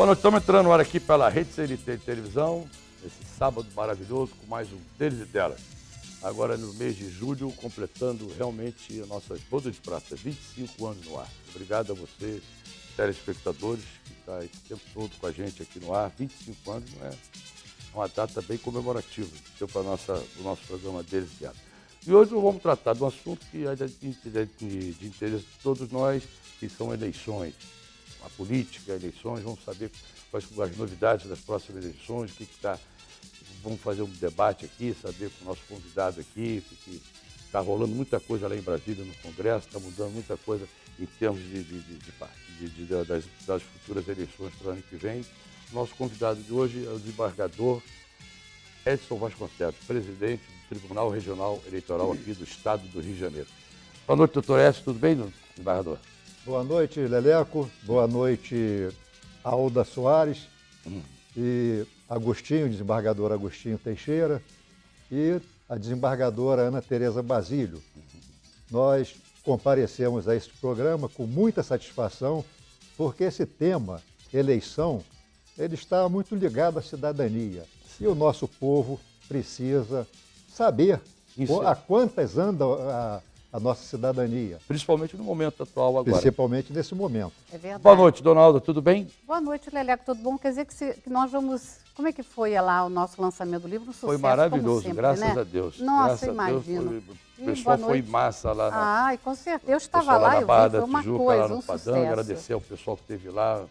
Boa noite, estamos entrando no ar aqui pela Rede CNT de televisão, esse sábado maravilhoso, com mais um Deles e Delas. Agora no mês de julho, completando realmente a nossa boda de prata, 25 anos no ar. Obrigado a vocês, telespectadores, que estão esse tempo todo com a gente aqui no ar. 25 anos não é uma data bem comemorativa para o nosso programa Deles e Delas. E hoje nós vamos tratar de um assunto que é de interesse de todos nós, que são eleições. A política, eleições, vamos saber quais são as novidades das próximas eleições, vamos fazer um debate aqui, saber com o nosso convidado aqui, porque está rolando muita coisa lá em Brasília, no Congresso, está mudando muita coisa em termos das futuras eleições para o ano que vem. Nosso convidado de hoje é o desembargador Edson Vasconcelos, presidente do Tribunal Regional Eleitoral aqui do Estado do Rio de Janeiro. Boa noite, doutor Edson, tudo bem, desembargador? Boa noite, Leleco. Boa noite, Alda Soares e Agostinho, desembargador Agostinho Teixeira e a desembargadora Ana Tereza Basílio. Nós comparecemos a este programa com muita satisfação, porque esse tema, eleição, ele está muito ligado à cidadania. E o nosso povo precisa saber a quantas anda a nossa cidadania. Principalmente no momento atual agora. Principalmente nesse momento. É verdade. Boa noite, dona Alda, tudo bem? Boa noite, Leleco, tudo bom? Quer dizer que nós vamos... Como é que foi lá o nosso lançamento do livro? Um sucesso, foi maravilhoso, como sempre, graças né? a Deus. Nossa, graças imagino. A Deus, o pessoal foi massa lá. Ai, com certeza. Eu estava lá, eu vi, foi uma coisa, um sucesso. Agradecer ao pessoal que esteve lá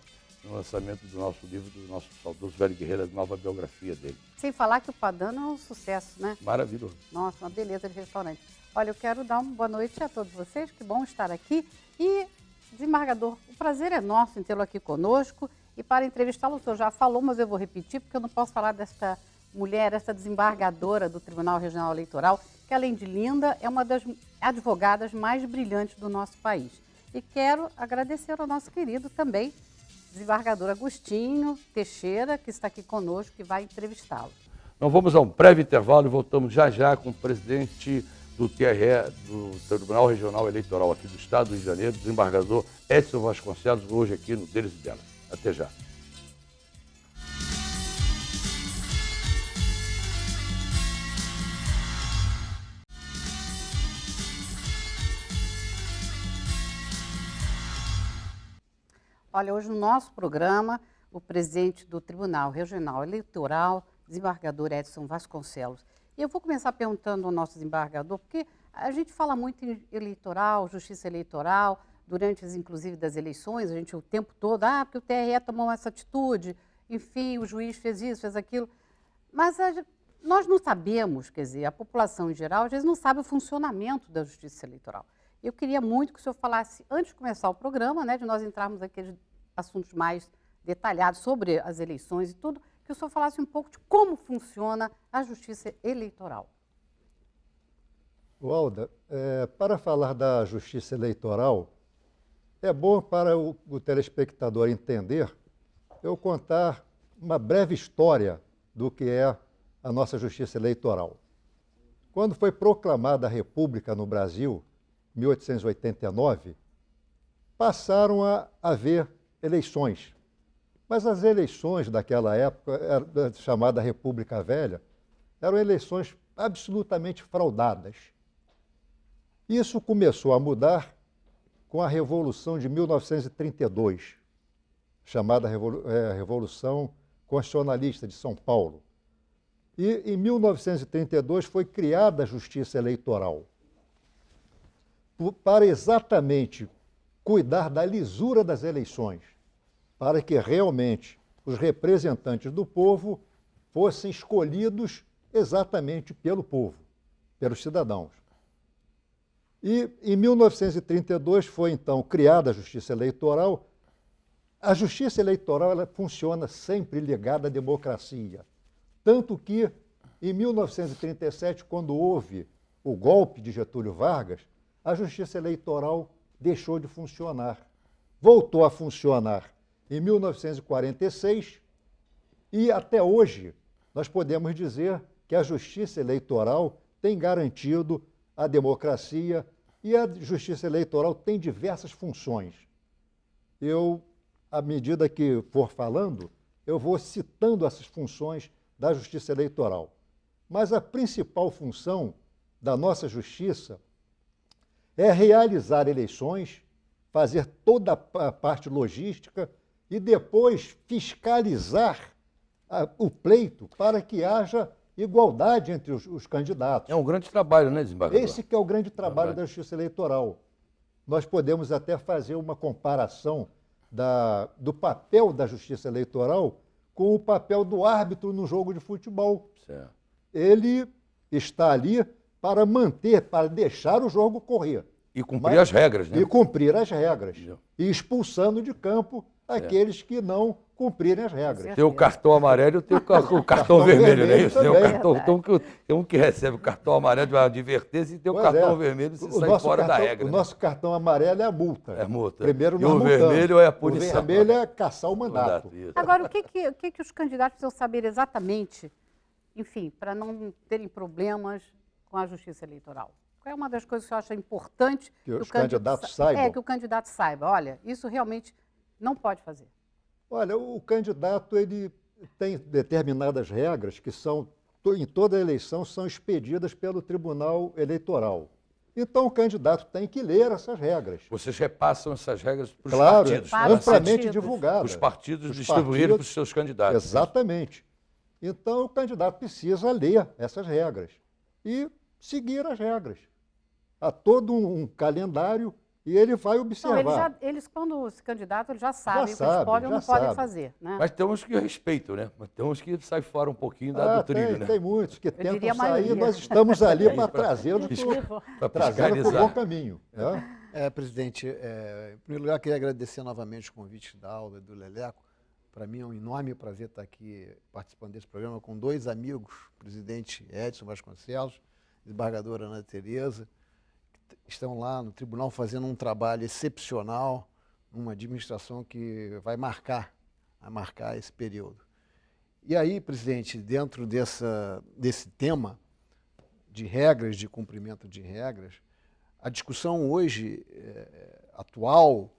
no lançamento do nosso livro, do nosso saudoso Velho Guerreiro, a nova biografia dele. Sem falar que o Padano é um sucesso, né? Maravilhoso. Nossa, uma beleza de restaurante. Olha, eu quero dar uma boa noite a todos vocês, que bom estar aqui. E, desembargador, o prazer é nosso em tê-lo aqui conosco. E para entrevistá-lo, o senhor já falou, mas eu vou repetir, porque eu não posso falar desta mulher, esta desembargadora do Tribunal Regional Eleitoral, que além de linda, é uma das advogadas mais brilhantes do nosso país. E quero agradecer ao nosso querido também, desembargador Agostinho Teixeira, que está aqui conosco, que vai entrevistá-lo. Então vamos a um breve intervalo e voltamos já já com o presidente do TRE, do Tribunal Regional Eleitoral aqui do Estado do Rio de Janeiro, desembargador Edson Vasconcelos, hoje aqui no Deles e Delas. Até já. Olha, hoje no nosso programa, o presidente do Tribunal Regional Eleitoral, desembargador Edson Vasconcelos. E eu vou começar perguntando ao nosso desembargador, porque a gente fala muito em eleitoral, justiça eleitoral, durante, inclusive, das eleições, a gente o tempo todo, porque o TRE tomou essa atitude, enfim, o juiz fez isso, fez aquilo. Mas nós não sabemos, quer dizer, a população em geral, às vezes não sabe o funcionamento da justiça eleitoral. Eu queria muito que o senhor falasse, antes de começar o programa, né, de nós entrarmos naqueles assuntos mais detalhados sobre as eleições e tudo, que o senhor falasse um pouco de como funciona a justiça eleitoral. Alda, para falar da justiça eleitoral, é bom para o telespectador entender, eu contar uma breve história do que é a nossa justiça eleitoral. Quando foi proclamada a República no Brasil, em 1889, passaram a haver eleições. Mas as eleições daquela época, chamada República Velha, eram eleições absolutamente fraudadas. Isso começou a mudar com a Revolução de 1932, chamada Revolução Constitucionalista de São Paulo. E em 1932 foi criada a Justiça Eleitoral, para exatamente cuidar da lisura das eleições, para que realmente os representantes do povo fossem escolhidos exatamente pelo povo, pelos cidadãos. E em 1932 foi então criada a Justiça Eleitoral. A Justiça Eleitoral ela funciona sempre ligada à democracia, tanto que em 1937, quando houve o golpe de Getúlio Vargas, a Justiça Eleitoral deixou de funcionar. Voltou a funcionar em 1946 e até hoje nós podemos dizer que a Justiça Eleitoral tem garantido a democracia e a Justiça Eleitoral tem diversas funções. Eu à medida que for falando, eu vou citando essas funções da Justiça Eleitoral. Mas a principal função da nossa Justiça é realizar eleições, fazer toda a parte logística e depois fiscalizar o pleito para que haja igualdade entre os candidatos. É um grande trabalho, né, desembargador? Esse que é o grande trabalho da Justiça Eleitoral. Nós podemos até fazer uma comparação do papel da Justiça Eleitoral com o papel do árbitro no jogo de futebol. Certo. Ele está ali para manter, para deixar o jogo correr. E cumprir as regras, né? E cumprir as regras. E expulsando de campo aqueles que não cumprirem as regras. Tem o cartão amarelo e tem o cartão vermelho, não é isso? Tem um que recebe o cartão amarelo de uma advertência e tem o cartão vermelho e se sai fora da regra. O nosso cartão amarelo é a multa. É multa. Primeiro e o vermelho é a punição. O vermelho é caçar o mandato. Agora, o que os candidatos precisam saber exatamente, enfim, para não terem problemas com a Justiça Eleitoral? Qual é uma das coisas que você acha importante que os candidatos saibam? Que o candidato saiba. Olha, isso realmente não pode fazer. Olha, o candidato ele tem determinadas regras que são, em toda eleição, são expedidas pelo Tribunal Eleitoral. Então, o candidato tem que ler essas regras. Vocês repassam essas regras para os partidos. Claro, amplamente divulgadas. Os partidos distribuírem para os seus candidatos. Exatamente. Então, o candidato precisa ler essas regras e seguir as regras. Há todo um calendário e ele vai observar. Não, eles quando se candidatam, eles já sabem o que eles podem ou não podem fazer. Né? Mas tem uns que respeitam, né? Mas tem uns que saem fora um pouquinho do trilho, né? Tem muitos que tentam sair, nós estamos ali para trazê-los para o bom caminho. Presidente, em primeiro lugar, queria agradecer novamente o convite da Alda e do Leleco. Para mim é um enorme prazer estar aqui participando desse programa com dois amigos, o presidente Edson Vasconcelos, desembargadora Ana Tereza, que estão lá no tribunal fazendo um trabalho excepcional, uma administração que vai marcar esse período. E aí, presidente, dentro desse tema de regras, de cumprimento de regras, a discussão hoje atual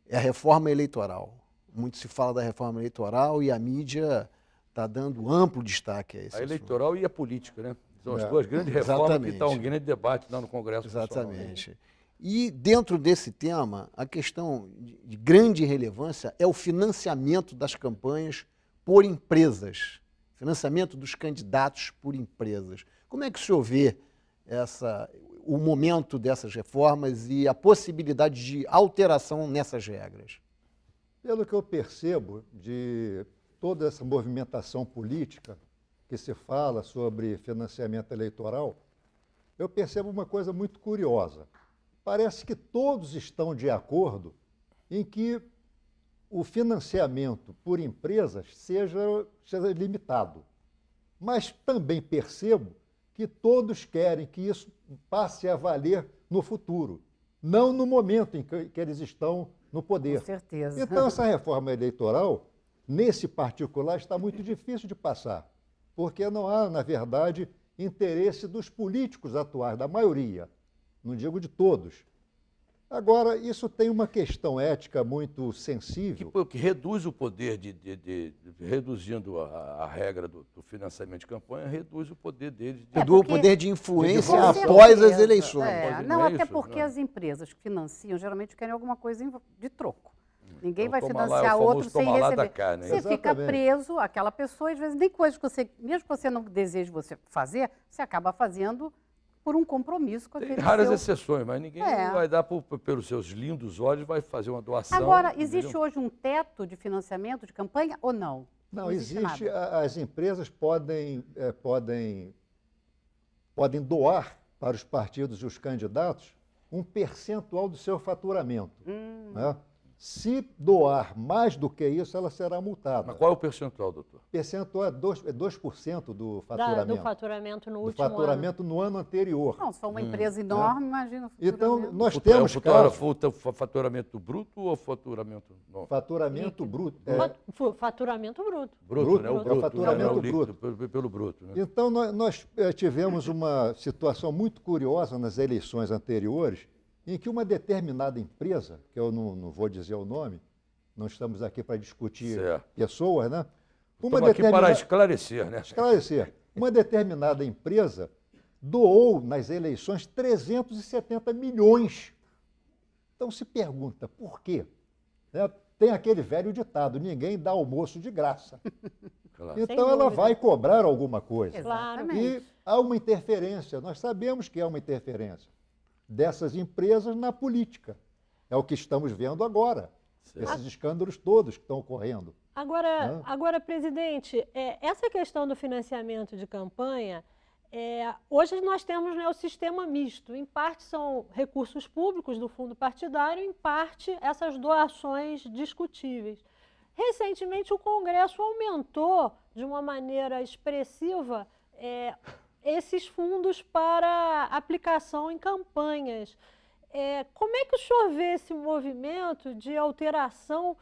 é a reforma eleitoral. Muito se fala da reforma eleitoral e a mídia está dando amplo destaque a esse assunto. Eleitoral e a política, né? São as duas grandes reformas que estão em grande debate lá no Congresso Nacional. Exatamente. E dentro desse tema, a questão de grande relevância é o financiamento das campanhas por empresas, financiamento dos candidatos por empresas. Como é que o senhor vê o momento dessas reformas e a possibilidade de alteração nessas regras? Pelo que eu percebo de toda essa movimentação política que se fala sobre financiamento eleitoral, eu percebo uma coisa muito curiosa. Parece que todos estão de acordo em que o financiamento por empresas seja limitado. Mas também percebo que todos querem que isso passe a valer no futuro, não no momento em que eles estão no poder. Com certeza. Então, essa reforma eleitoral, nesse particular, está muito difícil de passar, porque não há, na verdade, interesse dos políticos atuais, da maioria, não digo de todos. Agora, isso tem uma questão ética muito sensível. Que reduz o poder, reduzindo a regra do financiamento de campanha, reduz o poder deles. Reduz o poder de influência após as eleições. Até porque as empresas que financiam geralmente querem alguma coisa de troco. Ninguém vai financiar outro sem receber. Você fica preso, aquela pessoa, às vezes nem coisas que você, mesmo que você não deseje fazer, você acaba fazendo por um compromisso com aquele Tem raras exceções, mas ninguém vai dar, pelos seus lindos olhos, vai fazer uma doação. Agora, existe hoje um teto de financiamento de campanha ou não? Não existe. As empresas podem doar para os partidos e os candidatos um percentual do seu faturamento. Né? Se doar mais do que isso, ela será multada. Mas qual é o percentual, doutor? O percentual é 2% do faturamento. Do faturamento no último faturamento no ano anterior. Não, se for uma empresa enorme, imagina o Então, nós temos faturamento bruto ou faturamento não? Faturamento bruto. Faturamento bruto. Bruto, né? O bruto, faturamento bruto. Pelo bruto. Né? Então, nós tivemos uma situação muito curiosa nas eleições anteriores, em que uma determinada empresa, que eu não vou dizer o nome, não estamos aqui para discutir Certo. pessoas, né? Estamos aqui para esclarecer, né? Esclarecer. Uma determinada empresa doou nas eleições 370 milhões. Então se pergunta, por quê? Né? Tem aquele velho ditado, ninguém dá almoço de graça. Claro. Então Sem ela dúvida. vai cobrar alguma coisa. Exatamente. E há uma interferência, nós sabemos que há uma interferência dessas empresas na política. É o que estamos vendo agora, esses escândalos todos que estão ocorrendo. Agora, presidente, essa questão do financiamento de campanha, hoje nós temos, né, o sistema misto. Em parte são recursos públicos do fundo partidário, em parte essas doações discutíveis. Recentemente, o Congresso aumentou de uma maneira expressiva esses fundos para aplicação em campanhas. Como é que o senhor vê esse movimento de alteração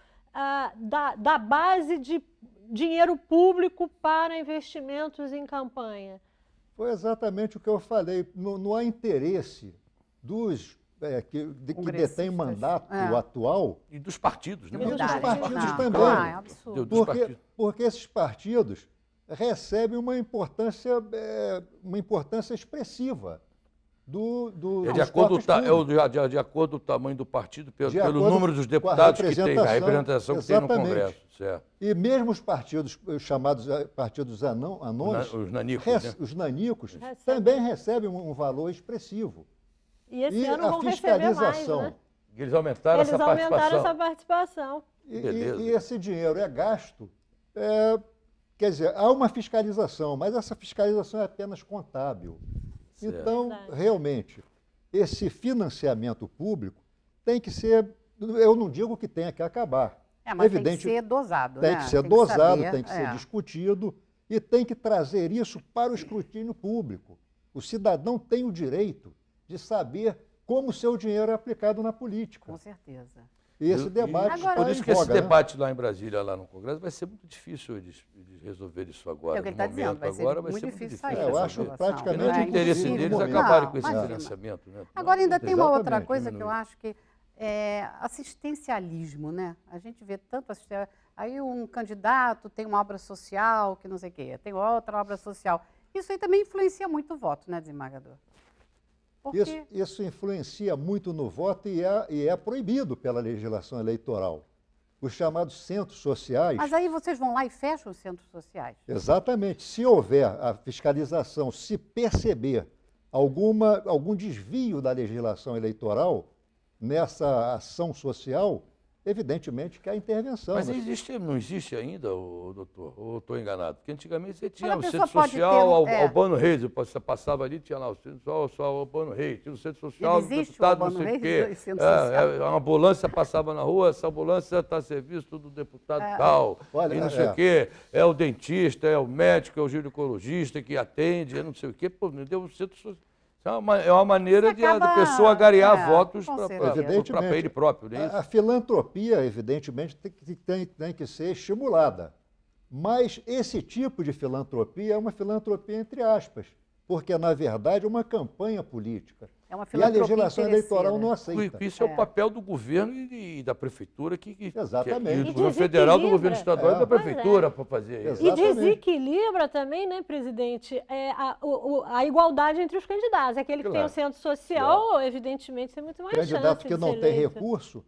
da base de dinheiro público para investimentos em campanha? Foi exatamente o que eu falei. Não há interesse dos que detêm mandato atual E dos partidos, né? e dos Verdade. partidos Não, também. é absurdo. Dos partidos. Porque esses partidos recebem uma importância expressiva De acordo com o tamanho do partido, pelo número dos com a deputados que tem, a representação, representação que tem no exatamente. Congresso. Certo. E mesmo os partidos chamados partidos anões, Os nanicos, né? os nanicos Recebem. também recebem um valor expressivo. E esse E ano a vão receber mais, fiscalização. né? Eles aumentaram Eles essa aumentaram participação. essa participação. Beleza. E esse dinheiro é gasto. Quer dizer, há uma fiscalização, mas essa fiscalização é apenas contábil. Certo. Então, Verdade. realmente, esse financiamento público tem que ser, eu não digo que tenha que acabar. Mas tem Evidente, que ser dosado, tem né? que ser dosado, saber, tem que ser discutido e tem que trazer isso para o escrutínio público. O cidadão tem o direito de saber como o seu dinheiro é aplicado na política. Com certeza. E esse debate Agora- está Por em isso que esse voga, né? debate lá em Brasília, lá no Congresso, vai ser muito difícil eles resolver isso agora. É o que ele No está dizendo, momento vai ser agora muito vai ser difícil muito sair difícil. Eu dessa acho situação. praticamente Porque não é interesse impossível deles no momento. acabarem com esse imagina. financiamento. Né? Agora ainda tem uma outra Exatamente, coisa que eu diminuir. acho que é assistencialismo, né? A gente vê tanto aí um candidato tem uma obra social que não sei o quê, tem outra obra social. Isso aí também influencia muito o voto, né, desembargador? Porque Isso influencia muito no voto e é proibido pela legislação eleitoral. Os chamados centros sociais, mas aí vocês vão lá e fecham os centros sociais. exatamente, se houver a fiscalização, se perceber algum desvio da legislação eleitoral nessa ação social, evidentemente que há intervenção. Mas né? não existe ainda, doutor? Ou estou enganado? Porque antigamente você tinha Mas a o pessoa centro pode social ter Albano Reis, você passava ali, tinha lá o centro social Albano Reis, tinha o centro social do existe o deputado, não Albano sei o Reis, quê. o centro social. A ambulância passava na rua, essa ambulância está a serviço do deputado tal, Olha, e não sei o quê. É o dentista, é o médico, é o ginecologista que atende, é não sei o quê. Pô, me deu o centro social. É uma maneira Você acaba- da pessoa angariar votos com para certeza. ele próprio, não é isso? A filantropia, evidentemente, tem que ser estimulada. Mas esse tipo de filantropia é uma filantropia entre aspas, porque, na verdade, é uma campanha política. É uma E a filantropia legislação eleitoral não interesseira. aceita. Isso é o papel do governo e da prefeitura, Exatamente. e E do governo federal, do governo estadual e da Pois é. prefeitura para fazer isso. E Exatamente. desequilibra também, né, presidente, a igualdade entre os candidatos. Aquele que tem Claro. o centro social, evidentemente, tem muito mais Candidato chance que de não ser tem eleito. recurso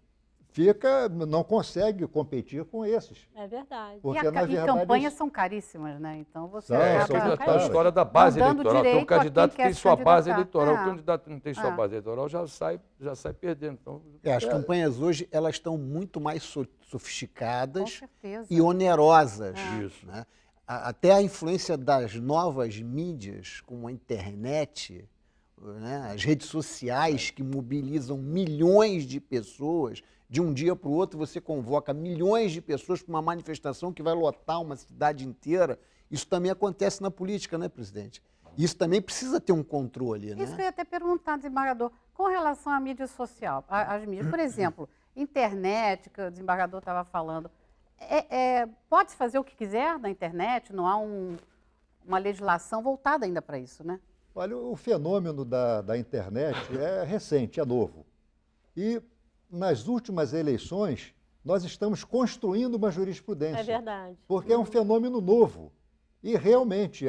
não consegue competir com esses. É verdade. Porque, E na verdade, campanhas são caríssimas, né? Então você São, É, são a caras. história da base não dando eleitoral. Tem um direito a candidato quem que tem quer sua se base candidatar. eleitoral, o É. candidato que não tem sua base eleitoral já sai perdendo. Então, As campanhas hoje elas estão muito mais sofisticadas Com certeza. e onerosas. Isso. Né? Até a influência das novas mídias, como a internet, né? As redes sociais que mobilizam milhões de pessoas. De um dia para o outro, você convoca milhões de pessoas para uma manifestação que vai lotar uma cidade inteira. Isso também acontece na política, né, presidente? Isso também precisa ter um controle, né? Isso que eu ia até perguntar, desembargador, com relação à mídia social, às mídias, por exemplo, internet, que o desembargador estava falando, pode-se fazer o que quiser na internet? Não há uma legislação voltada ainda para isso, né? Olha, o fenômeno da internet é recente, é novo. E nas últimas eleições, nós estamos construindo uma jurisprudência. É verdade. Porque é um fenômeno novo. E realmente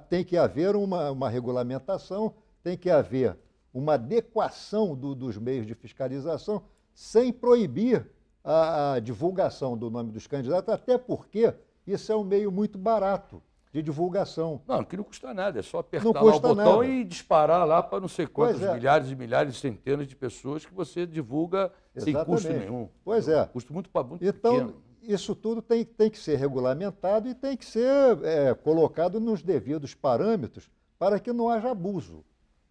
tem que haver uma regulamentação, tem que haver uma adequação dos meios de fiscalização, sem proibir a divulgação do nome dos candidatos, até porque isso é um meio muito barato de divulgação. Não, que não custa nada, é só apertar Não lá o custa botão nada. e disparar lá para não sei quantos Pois é. milhares e milhares, centenas de pessoas que você divulga sem custo Exatamente. nenhum. Pois é. Custo muito Então, pequeno. isso tudo tem que ser regulamentado e tem que ser colocado nos devidos parâmetros para que não haja abuso.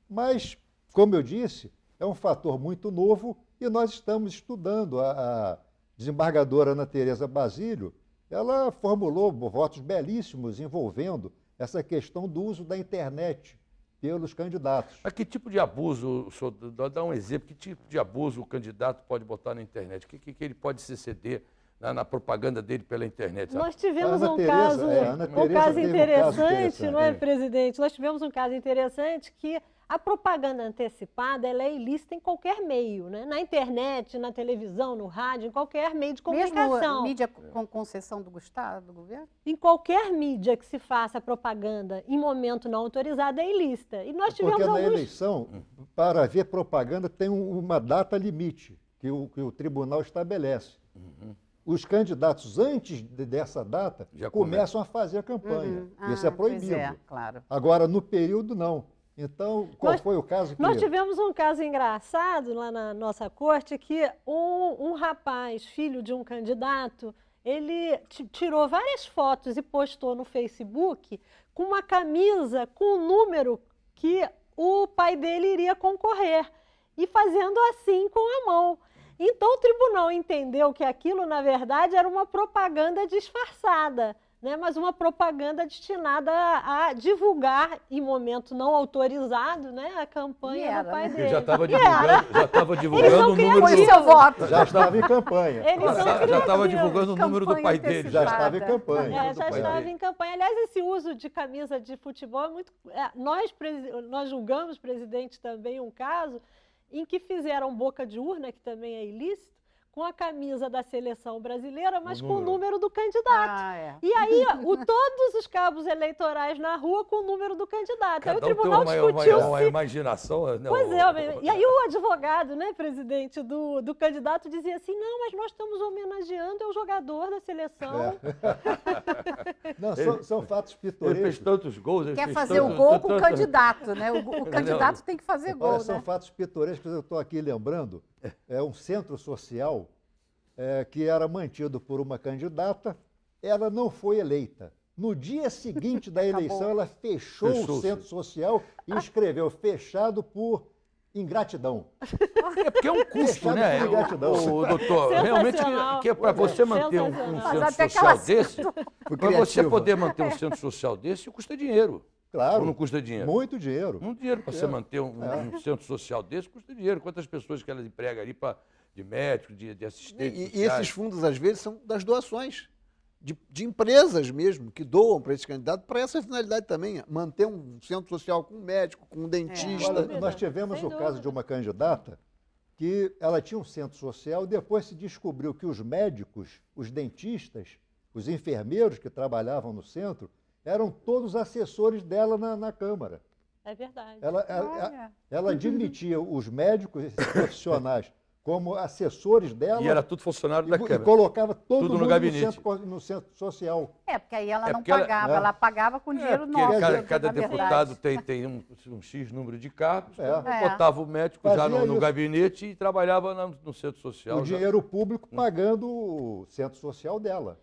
Mas, como eu disse, é um fator muito novo e nós estamos estudando. A desembargadora Ana Tereza Basílio, ela formulou votos belíssimos envolvendo essa questão do uso da internet pelos candidatos. Mas que tipo de abuso, o senhor dá um exemplo, que tipo de abuso o candidato pode botar na internet? O que ele pode se ceder na propaganda dele pela internet? Nós tivemos Ana um Tereza, caso, Ana Tereza teve um caso interessante, não é, interessante. presidente? Nós tivemos um caso interessante que a propaganda antecipada ela é ilícita em qualquer meio, né? Na internet, na televisão, no rádio, em qualquer meio de comunicação. Mesmo mídia com concessão do Estado, do governo? Em qualquer mídia que se faça propaganda em momento não autorizado é ilícita. E nós tivemos Porque na alguns... eleição, para haver propaganda, tem uma data limite que o tribunal estabelece. Os candidatos, antes dessa data, Já começam a fazer a campanha. Isso é proibido. Pois é, claro. Agora, no período, não. Então, qual foi o caso que... Nós tivemos um caso engraçado lá na nossa corte que um rapaz, filho de um candidato, ele tirou várias fotos e postou no Facebook com uma camisa com o número que o pai dele iria concorrer e fazendo assim com a mão. Então o tribunal entendeu que aquilo, na verdade, era uma propaganda disfarçada, né? Mas uma propaganda destinada a divulgar, em momento não autorizado, né, a campanha do pai dele. Porque já estava Eles divulgando são o número Foi criativos. seu voto. Já estava em campanha. Eles são Já estava criativos. divulgando o número do pai Campanha dele. Já antecipada. estava em campanha. Já estava em campanha. Aliás, esse uso de camisa de futebol é muito... Nós julgamos, presidente, também um caso em que fizeram boca de urna, que também é ilícito, com a camisa da seleção brasileira, mas com o número do candidato. Ah, é. E aí, todos os cabos eleitorais na rua com o número do candidato. Aí o Cada um tribunal tem discutiu uma imaginação. Né, Pois é, e aí o advogado, né, presidente, do candidato dizia assim, não, mas nós estamos homenageando o jogador da seleção. Não, são fatos Ele fez pitorescos. tantos gols. ele Quer fez fazer o tanto- gol com o tanto- candidato, né? O candidato tem que fazer gol, Olha, são né? fatos pitorescos, eu estou aqui lembrando. É um centro social que era mantido por uma candidata, ela não foi eleita. No dia seguinte da eleição, ela fechou o Fechou-se. centro social e escreveu fechado por ingratidão. É porque é um custo, Fechado né? por ingratidão. O doutor, realmente, Sensacional. que é para você manter um Sensacional. centro Mas até que social ela desse, para você criativa. poder manter um centro social desse, custa dinheiro. Claro. Ou não custa dinheiro? Muito dinheiro. Muito dinheiro para você manter um centro social desse, custa dinheiro. Quantas pessoas que ela emprega ali de médico, de assistente E sociais? esses fundos, às vezes, são das doações de empresas mesmo, que doam para esse candidato, para essa finalidade também, manter um centro social com um médico, com um dentista. Olha, nós tivemos Sem o caso dúvida. de uma candidata que ela tinha um centro social, depois se descobriu que os médicos, os dentistas, os enfermeiros que trabalhavam no centro, eram todos assessores dela na Câmara. É verdade. Ela admitia os médicos, esses profissionais, como assessores dela E era tudo funcionário da e Câmara. colocava todo Tudo no mundo gabinete. no centro social. É, porque aí ela É não porque ela- pagava, ela pagava com dinheiro Porque nosso. cada na verdade. deputado tem um X número de cargos, então É. botava o médico já Fazia no isso. gabinete e trabalhava no centro social. O dinheiro público pagando o centro social dela.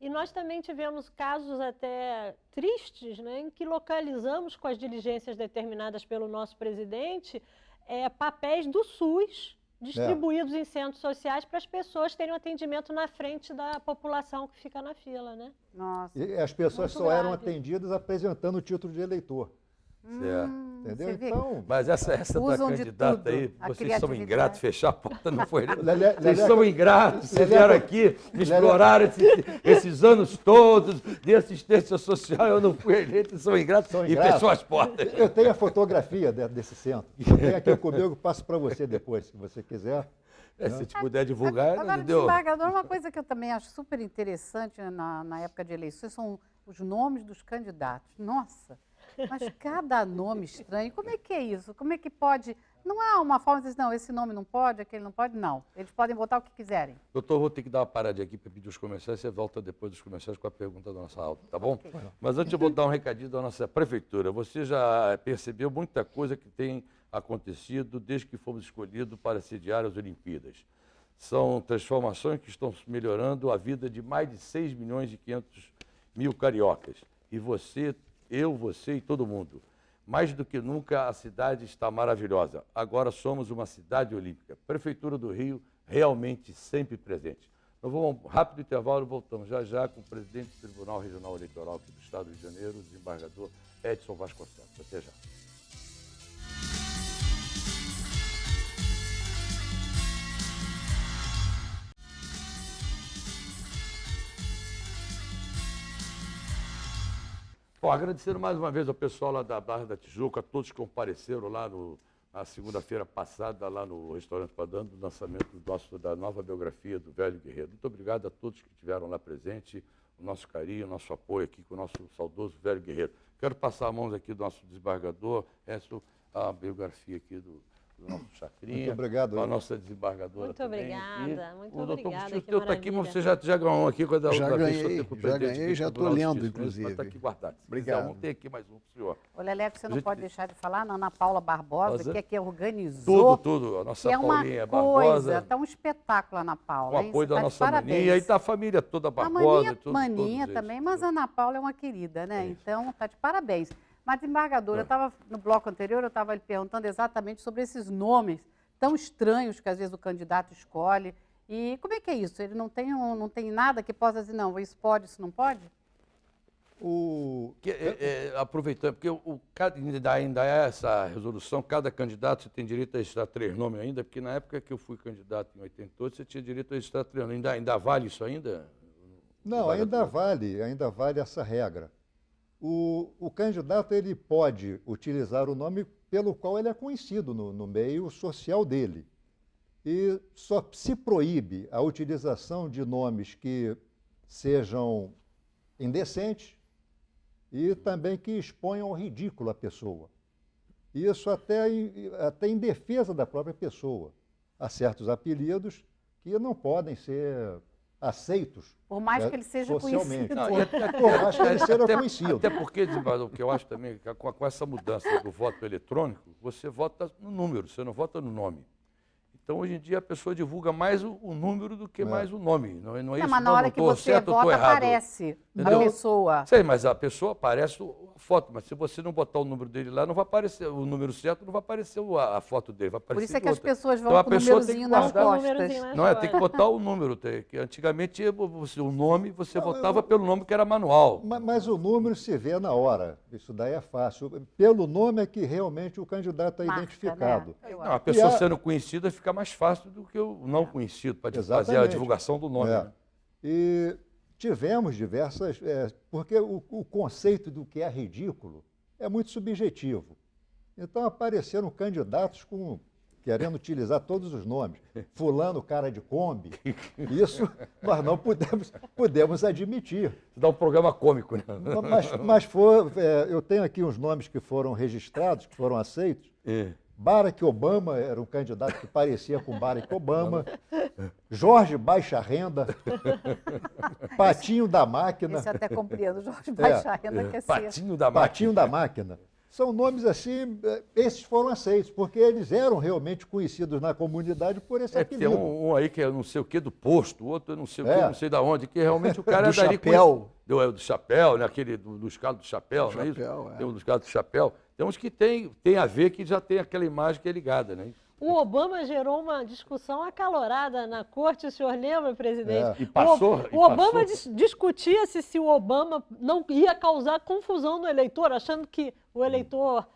E nós também tivemos casos até tristes, né, em que localizamos com as diligências determinadas pelo nosso presidente papéis do SUS distribuídos em centros sociais para as pessoas terem um atendimento na frente da população que fica na fila, né? Nossa. E as pessoas Muito só eram grave. atendidas apresentando o título de eleitor. Certo. Entendeu? Você vê. Então, Mas essa da Usam de candidata tudo, aí, a vocês são criatividade. ingratos, fechar a porta não foi eleito. Lelé- Vocês Lelé- são ingratos, vocês Lelé- vieram aqui, me exploraram esses anos todos de assistência social, eu não fui eleito, são ingratos São e ingratos. fechou as portas. eu tenho a fotografia desse centro. Tem aqui comigo, passo para você depois, se você quiser. Se te puder divulgar, Agora, entendeu? desembargador, uma coisa que eu também acho super interessante na época de eleições são os nomes dos candidatos. Nossa, mas cada nome estranho. Como é que é isso? Como é que pode... Não há uma forma de dizer, não, esse nome não pode, aquele não pode, não. Eles podem botar o que quiserem. Doutor, vou ter que dar uma paradinha aqui para pedir os comerciais, você volta depois dos comerciais com a pergunta da nossa aula, tá bom? Ok. Mas antes eu vou dar um recadinho da nossa prefeitura. Você já percebeu muita coisa que tem acontecido desde que fomos escolhidos para sediar as Olimpíadas. São transformações que estão melhorando a vida de mais de 6 milhões e 500 mil cariocas. E você, você e todo mundo. Mais do que nunca, a cidade está maravilhosa. Agora somos uma cidade olímpica. Prefeitura do Rio, realmente sempre presente. Nós vamos a um rápido intervalo e voltamos já com o presidente do Tribunal Regional Eleitoral aqui do Estado do Rio de Janeiro, o desembargador Edson Vasconcelos. Até já. Bom, agradecendo mais uma vez ao pessoal lá da Barra da Tijuca, a todos que compareceram lá na segunda-feira passada, lá no restaurante Padano, do lançamento da nova biografia do Velho Guerreiro. Muito obrigado a todos que estiveram lá presente, o nosso carinho, o nosso apoio aqui com o nosso saudoso Velho Guerreiro. Quero passar a mãos aqui do nosso desembargador, a biografia aqui do nosso Chacrinha. Muito obrigado. A nossa desembargadora Muito também. obrigada, muito o doutor obrigada. Bustilho está aqui, mas você já ganhou aqui quando Já outra vez ganhei, foi pro já presidente ganhei, aqui já do estou Tribunal de lendo, Justiça, mas inclusive. está aqui guardado. Se Obrigado. quiser, vamos ter aqui mais um para o senhor. Ô, Leleco, você não Gente, pode deixar de falar na Ana Paula Barbosa, Mas é- que organizou. Tudo. A nossa Que é uma Paulinha coisa, Barbosa, tá um espetáculo, Ana Paula. com hein? apoio Você da tá de nossa parabéns. Maninha, e aí está a família toda A Barbosa. Maninha todos também, eles. mas a Ana Paula é uma querida, né? É isso. Então, tá de parabéns. Mas, desembargador, eu estava no bloco anterior, eu estava lhe perguntando exatamente sobre esses nomes tão estranhos que às vezes o candidato escolhe. E como é que é isso? Ele não tem nada que possa dizer, não, isso pode, isso não pode? Aproveitando, porque ainda é essa resolução, cada candidato você tem direito a registrar 3 nomes ainda, porque na época que eu fui candidato em 88, você tinha direito a registrar 3 nomes. Ainda vale isso ainda? Não, ainda vale essa regra. O candidato ele pode utilizar o nome pelo qual ele é conhecido no meio social dele. E só se proíbe a utilização de nomes que sejam indecentes e também que exponham ao ridículo a pessoa. Isso até em defesa da própria pessoa. Há certos apelidos que não podem ser aceitos Por mais que ele seja socialmente. conhecido. Por mais que ele seja conhecido. Até porque, desembargador, o que eu acho também, que com essa mudança do voto eletrônico, você vota no número, você não vota no nome. Então, hoje em dia, a pessoa divulga mais o número do que mais o nome. Não é isso? Mas na hora que você certo, vota, errado. aparece Entendeu? a pessoa. Sei, mas a pessoa aparece a foto, mas se você não botar o número dele lá, não vai aparecer o número certo, não vai aparecer a foto dele, vai aparecer Por isso é de que as outra. pessoas vão Então, a com o pessoa tem que númerozinho nas guardar- costas. Não, tem que botar o número. Que antigamente, o nome, você votava pelo nome que era manual. Mas o número se vê na hora. Isso daí é fácil. Pelo nome é que realmente o candidato é Marca, identificado. né? Eu Não, a acho. pessoa E a- sendo conhecida fica mais fácil do que o não conhecido, para fazer a Exatamente. divulgação do nome. É. Né? E tivemos diversas... porque o conceito do que é ridículo é muito subjetivo. Então apareceram candidatos querendo utilizar todos os nomes. Fulano, cara de Kombi. Isso nós não podemos admitir. Dá um programa cômico, né? Mas eu tenho aqui uns nomes que foram registrados, que foram aceitos. É. Barack Obama era um candidato que parecia com Barack Obama. Jorge Baixa Renda. Patinho da Máquina. Esse eu até compreendo, Jorge Baixa Renda, que é ser. Patinho da máquina. Patinho da Máquina. São nomes assim, esses foram aceitos, porque eles eram realmente conhecidos na comunidade por esse Tem apelido. um aí que é não sei o que do posto, o outro é não sei o que, É. não sei da onde, que realmente o cara Do é dali chapéu. do chapéu, né? Aquele dos caras do chapéu, não é isso? Chapéu, é. Tem um dos caras do chapéu. Tem uns que tem a ver que já tem aquela imagem que é ligada, né? O Obama gerou uma discussão acalorada na corte, o senhor lembra, presidente? E passou. O Obama discutia-se se o Obama não ia causar confusão no eleitor, achando que o eleitor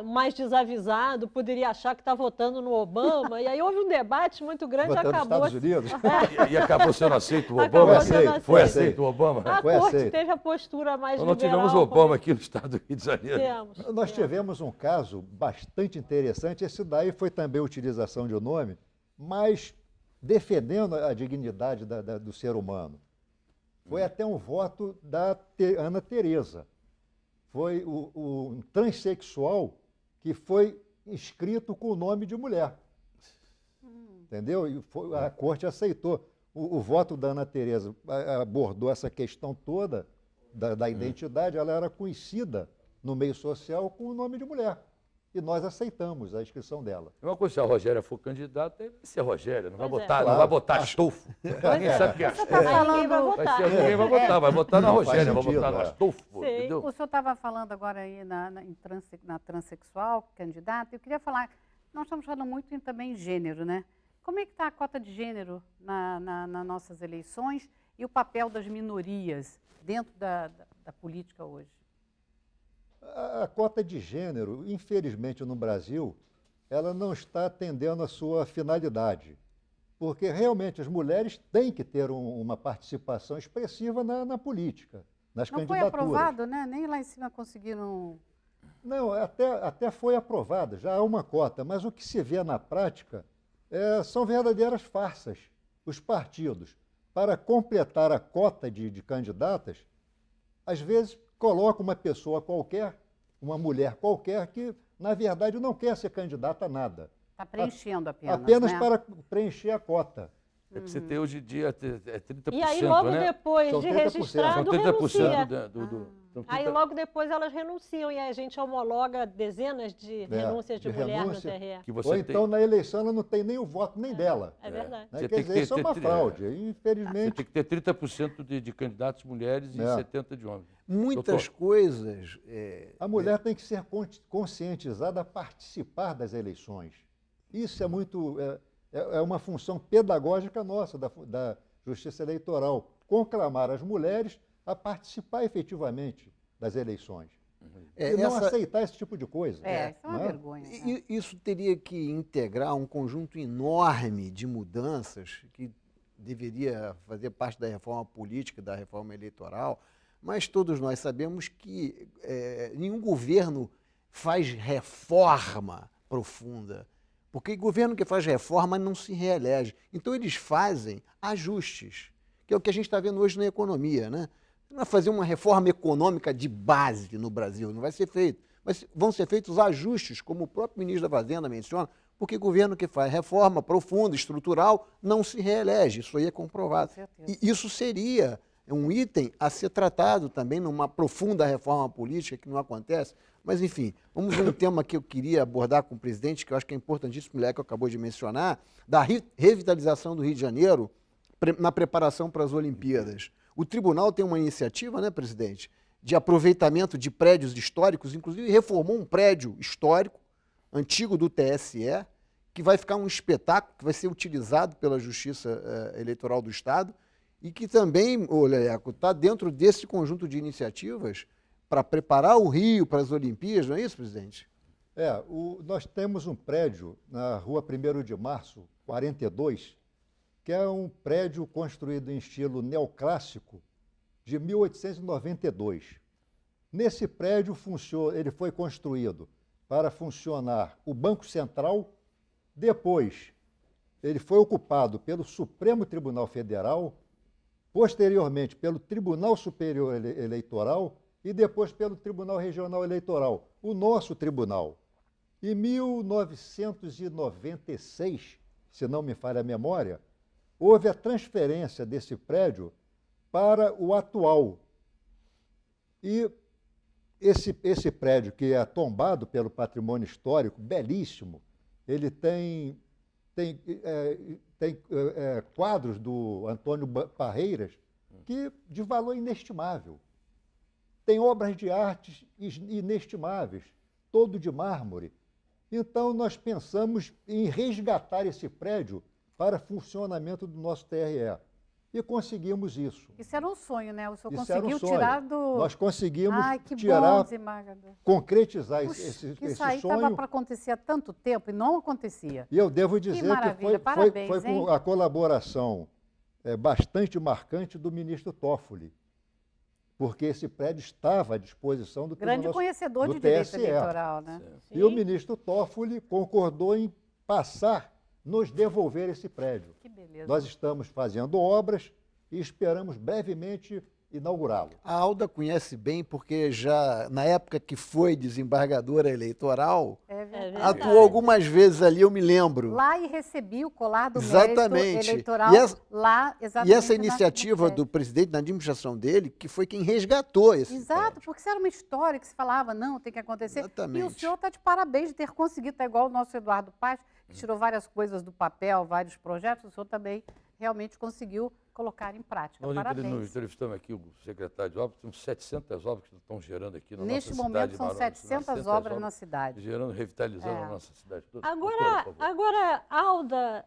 mais desavisado poderia achar que está votando no Obama. E aí houve um debate muito grande, Votando nos acabou. Estados Unidos. E acabou sendo aceito o Acabou Obama? sendo Foi aceito. aceito o Obama? A Foi corte aceito. teve a postura mais Nós não liberal. tivemos o Obama aqui no estado do Rio de Janeiro. Temos. Nós tivemos um caso bastante interessante. Esse daí foi também utilização de um nome, mas defendendo a dignidade do ser humano. Foi até um voto da Ana Tereza. Foi um transexual que foi inscrito com o nome de mulher. Entendeu? E a corte aceitou. O voto da Ana Tereza abordou essa questão toda da identidade. Ela era conhecida no meio social com o nome de mulher. E nós aceitamos a inscrição dela. Uma coisa, se a Rogéria for candidata, vai ser a Rogéria, não vai Pois é. botar, não Claro. vai botar Astolfo. Ninguém sabe quem é Você Astolfo. está Aí ninguém vai falando... votar. Ninguém vai botar, vai botar na Não, faz Rogéria, vai sentido, botar no é. Astolfo, Sim. entendeu? O senhor estava falando agora aí na transexual, candidata. Eu queria falar, nós estamos falando muito também em gênero, né? Como é que está a cota de gênero nas nossas eleições e o papel das minorias dentro da política hoje? A cota de gênero, infelizmente no Brasil, ela não está atendendo a sua finalidade. Porque realmente as mulheres têm que ter uma participação expressiva na política, nas Não foi candidaturas. aprovado, né? Nem lá em cima conseguiram... Não, até foi aprovada, já há uma cota, mas o que se vê na prática são verdadeiras farsas. Os partidos, para completar a cota de candidatas, às vezes colocam uma pessoa qualquer, uma mulher qualquer, que na verdade não quer ser candidata a nada. Está preenchendo apenas, Apenas né? para preencher a cota. É que você tem hoje em dia 30%, E aí, logo né? depois São de 30%. registrado, São 30% renuncia. são Aí 30%. logo depois elas renunciam e a gente homologa dezenas de renúncias de mulher no renúncia. TRE. Que você Ou tem. então na eleição ela não tem nem o voto nem dela. É verdade. Né? Você Quer tem que dizer, ter- isso é uma ter- fraude. Você Infelizmente, tem que ter 30% de candidatos mulheres e 70% de homens. Muitas Doutor. coisas. a mulher tem que ser conscientizada a participar das eleições. Isso é muito. É uma função pedagógica nossa, da Justiça Eleitoral, conclamar as mulheres a participar efetivamente das eleições. E não aceitar esse tipo de coisa. Isso é uma não é? vergonha. né? E isso teria que integrar um conjunto enorme de mudanças que deveria fazer parte da reforma política, da reforma eleitoral, mas todos nós sabemos que nenhum governo faz reforma profunda, porque governo que faz reforma não se reelege. Então eles fazem ajustes, que é o que a gente está vendo hoje na economia, né? Não vai fazer uma reforma econômica de base no Brasil, não vai ser feito. Mas vão ser feitos ajustes, como o próprio ministro da Fazenda menciona, porque governo que faz reforma profunda, estrutural, não se reelege. Isso aí é comprovado. Com certeza. E isso seria um item a ser tratado também numa profunda reforma política, que não acontece. Mas, enfim, vamos a um tema que eu queria abordar com o presidente, que eu acho que é importantíssimo, o Leco acabou de mencionar, da revitalização do Rio de Janeiro na preparação para as Olimpíadas. O tribunal tem uma iniciativa, né, presidente, de aproveitamento de prédios históricos, inclusive reformou um prédio histórico, antigo do TSE, que vai ficar um espetáculo, que vai ser utilizado pela Justiça Eleitoral do Estado e que também, Leleco, está dentro desse conjunto de iniciativas para preparar o Rio para as Olimpíadas, não é isso, presidente? Nós temos um prédio na rua 1º de Março, 42, que é um prédio construído em estilo neoclássico de 1892. Nesse prédio ele foi construído para funcionar o Banco Central, depois ele foi ocupado pelo Supremo Tribunal Federal, posteriormente pelo Tribunal Superior Eleitoral e depois pelo Tribunal Regional Eleitoral, o nosso tribunal. Em 1996, se não me falha a memória, houve a transferência desse prédio para o atual. E esse prédio, que é tombado pelo patrimônio histórico, belíssimo, ele tem quadros do Antônio Parreiras de valor inestimável. Tem obras de arte inestimáveis, todo de mármore. Então, nós pensamos em resgatar esse prédio para funcionamento do nosso TRE. E conseguimos isso. Isso era um sonho, né? O senhor Isso era um conseguiu sonho. tirar do... Nós conseguimos Ai, que tirar, bom, desembargador. concretizar Puxa, esse isso aí estava sonho. para acontecer há tanto tempo e não acontecia. E eu devo dizer que maravilha, foi parabéns, com hein? a colaboração bastante marcante do ministro Toffoli, porque esse prédio estava à disposição do Grande Tribunal conhecedor do de direito TSE. eleitoral, né? E o ministro Toffoli concordou em passar nos devolver esse prédio. Que beleza. Nós estamos fazendo obras e esperamos brevemente inaugurá-lo. A Alda conhece bem porque já na época que foi desembargadora eleitoral, É verdade. atuou algumas vezes ali, eu me lembro. Lá e recebi o colar do Exatamente. mérito eleitoral E essa- lá, exatamente. E essa iniciativa do presidente na administração dele, que foi quem resgatou esse Exato, prédio. porque isso era uma história que se falava, não, tem que acontecer. E o Exatamente. senhor está de parabéns de ter conseguido, tá igual o nosso Eduardo Paz, que tirou várias coisas do papel, vários projetos, o senhor também realmente conseguiu colocar em prática. Nós Parabéns. entrevistamos aqui o secretário de obras, temos 700 obras que estão gerando aqui na Neste nossa momento cidade. são 700 obras na cidade. Gerando, revitalizando É. a nossa cidade toda. Agora, Doutora, por favor. agora, Alda,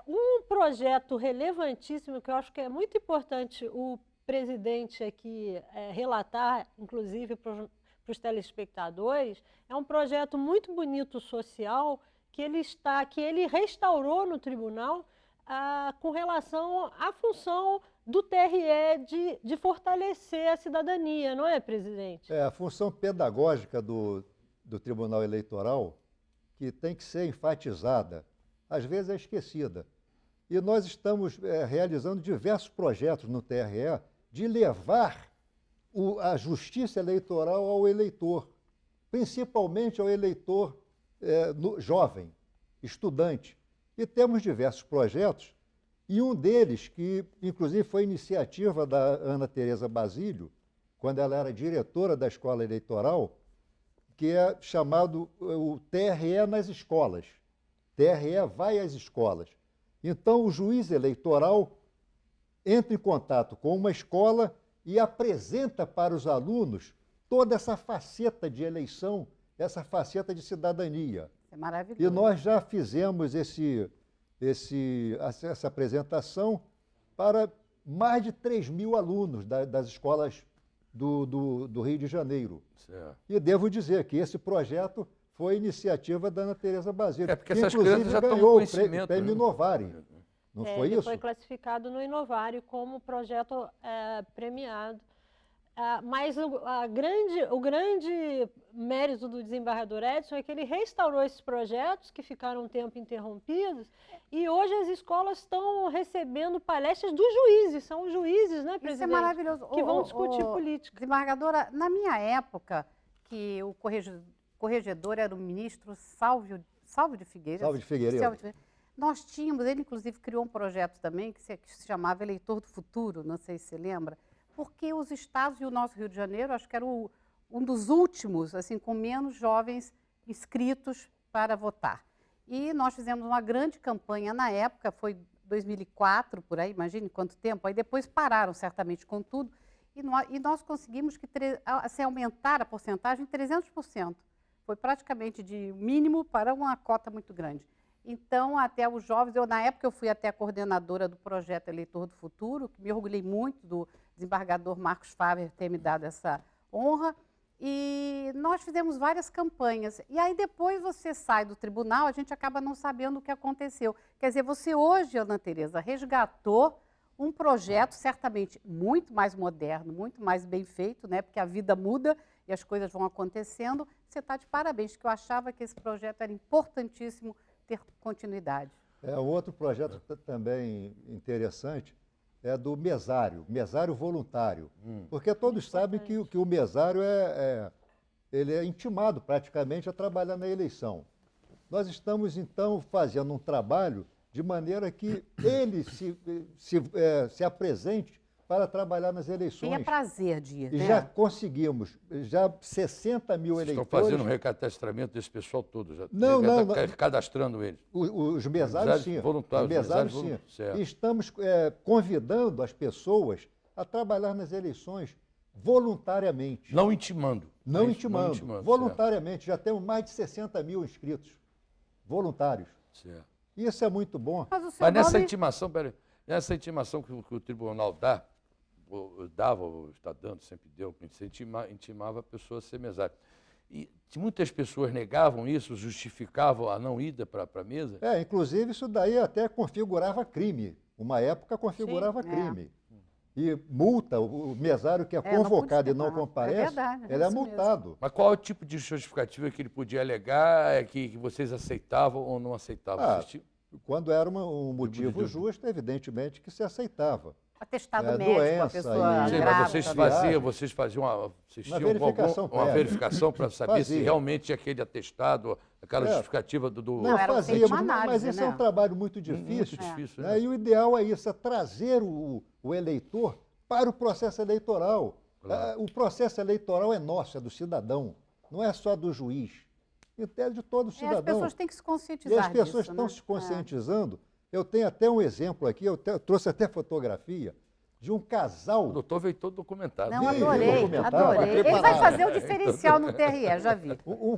um projeto relevantíssimo que eu acho que é muito importante o presidente aqui relatar, inclusive para os telespectadores, é um projeto muito bonito social que ele restaurou no tribunal com relação à função do TRE de fortalecer a cidadania, não é, presidente? A função pedagógica do Tribunal Eleitoral, que tem que ser enfatizada, às vezes é esquecida. E nós estamos realizando diversos projetos no TRE de levar a justiça eleitoral ao eleitor, principalmente ao eleitor jovem, estudante. E temos diversos projetos, e um deles, que inclusive foi iniciativa da Ana Tereza Basílio, quando ela era diretora da Escola Eleitoral, que é chamado o TRE nas escolas. TRE vai às escolas. Então, o juiz eleitoral entra em contato com uma escola e apresenta para os alunos toda essa faceta de eleição, essa faceta de cidadania. É maravilhoso. E nós já fizemos essa apresentação para mais de 3.000 alunos das escolas do Rio de Janeiro. Certo. E devo dizer que esse projeto foi iniciativa da Ana Tereza Basílio, Porque que essas inclusive crianças já estão com ganhou o conhecimento. prêmio né? Inovari. Não foi Ele isso? foi classificado no Inovário como projeto premiado. Mas o grande mérito do desembargador Edson é que ele restaurou esses projetos que ficaram um tempo interrompidos e hoje as escolas estão recebendo palestras dos juízes, são os juízes, né, presidente? Isso é maravilhoso. Que vão discutir política. Desembargadora, na minha época, que o corregedor era o ministro Salvio de Figueiredo. Salve de Figueiredo. Nós tínhamos, ele inclusive criou um projeto também que se chamava Eleitor do Futuro, não sei se você lembra, porque os estados e o nosso Rio de Janeiro, acho que era um dos últimos, assim, com menos jovens inscritos para votar. E nós fizemos uma grande campanha na época, foi 2004, por aí, imagine quanto tempo, aí depois pararam certamente com tudo, e nós conseguimos assim, aumentar a porcentagem em 300%. Foi praticamente de mínimo para uma cota muito grande. Então, até os jovens, na época eu fui até a coordenadora do projeto Eleitor do Futuro, que me orgulhei muito do desembargador Marcos Faber ter me dado essa honra, e nós fizemos várias campanhas. E aí depois você sai do tribunal, a gente acaba não sabendo o que aconteceu. Quer dizer, você hoje, Ana Tereza, resgatou um projeto certamente muito mais moderno, muito mais bem feito, né? Porque a vida muda e as coisas vão acontecendo. Você está de parabéns, que eu achava que esse projeto era importantíssimo ter continuidade. Outro projeto também interessante é do mesário voluntário. Porque todos sabem que o mesário ele é intimado praticamente a trabalhar na eleição. Nós estamos, então, fazendo um trabalho de maneira que ele se apresente para trabalhar nas eleições. Tenha prazer de ir, E né? já conseguimos, 60 mil Vocês eleitores. estão fazendo um recadastramento desse pessoal todo, já Não. cadastrando eles. Os mesários, sim. Voluntários, Os mesários, mesários sim. certo. E estamos convidando as pessoas a trabalhar nas eleições voluntariamente. Não intimando. Não É isso, intimando. Voluntariamente. Já temos mais de 60 mil inscritos voluntários. Certo. Isso é muito bom. Mas o seu Mas nessa nome- intimação, peraí, nessa intimação que o tribunal dava, ou está dando, sempre deu, você intimava a pessoa a ser mesário. E muitas pessoas negavam isso, justificavam a não ida para a mesa? Inclusive, isso daí até configurava crime. Uma época configurava Sim, crime. E multa, o mesário que é não convocado e podia. não comparece, verdade, ele é isso mesmo. multado. Mas qual é o tipo de justificativa que ele podia alegar que vocês aceitavam ou não aceitavam? Ah, Vocês tinham- Quando era um motivo justo, evidentemente que se aceitava. Atestado médico, a doença pessoa e- Sim, grávida. mas vocês faziam vocês Uma tinham verificação uma prévia. verificação para saber se Fazia. realmente aquele atestado, aquela É. justificativa do... Não, era fazíamos, uma mas análise, isso né? é um trabalho muito difícil. Muito difícil, né? né? E o ideal é isso, é trazer o eleitor para o processo eleitoral. Claro. O processo eleitoral é nosso, é do cidadão, não é só do juiz. É de todo As cidadão. pessoas têm que se E conscientizar as pessoas disso, estão né? se conscientizando. Eu tenho até um exemplo aqui, eu trouxe até fotografia de um casal. O doutor veio todo documentado. Não, Sim, adorei, documentado. adorei. Ele vai Preparado. fazer o diferencial no TRE, já vi. Um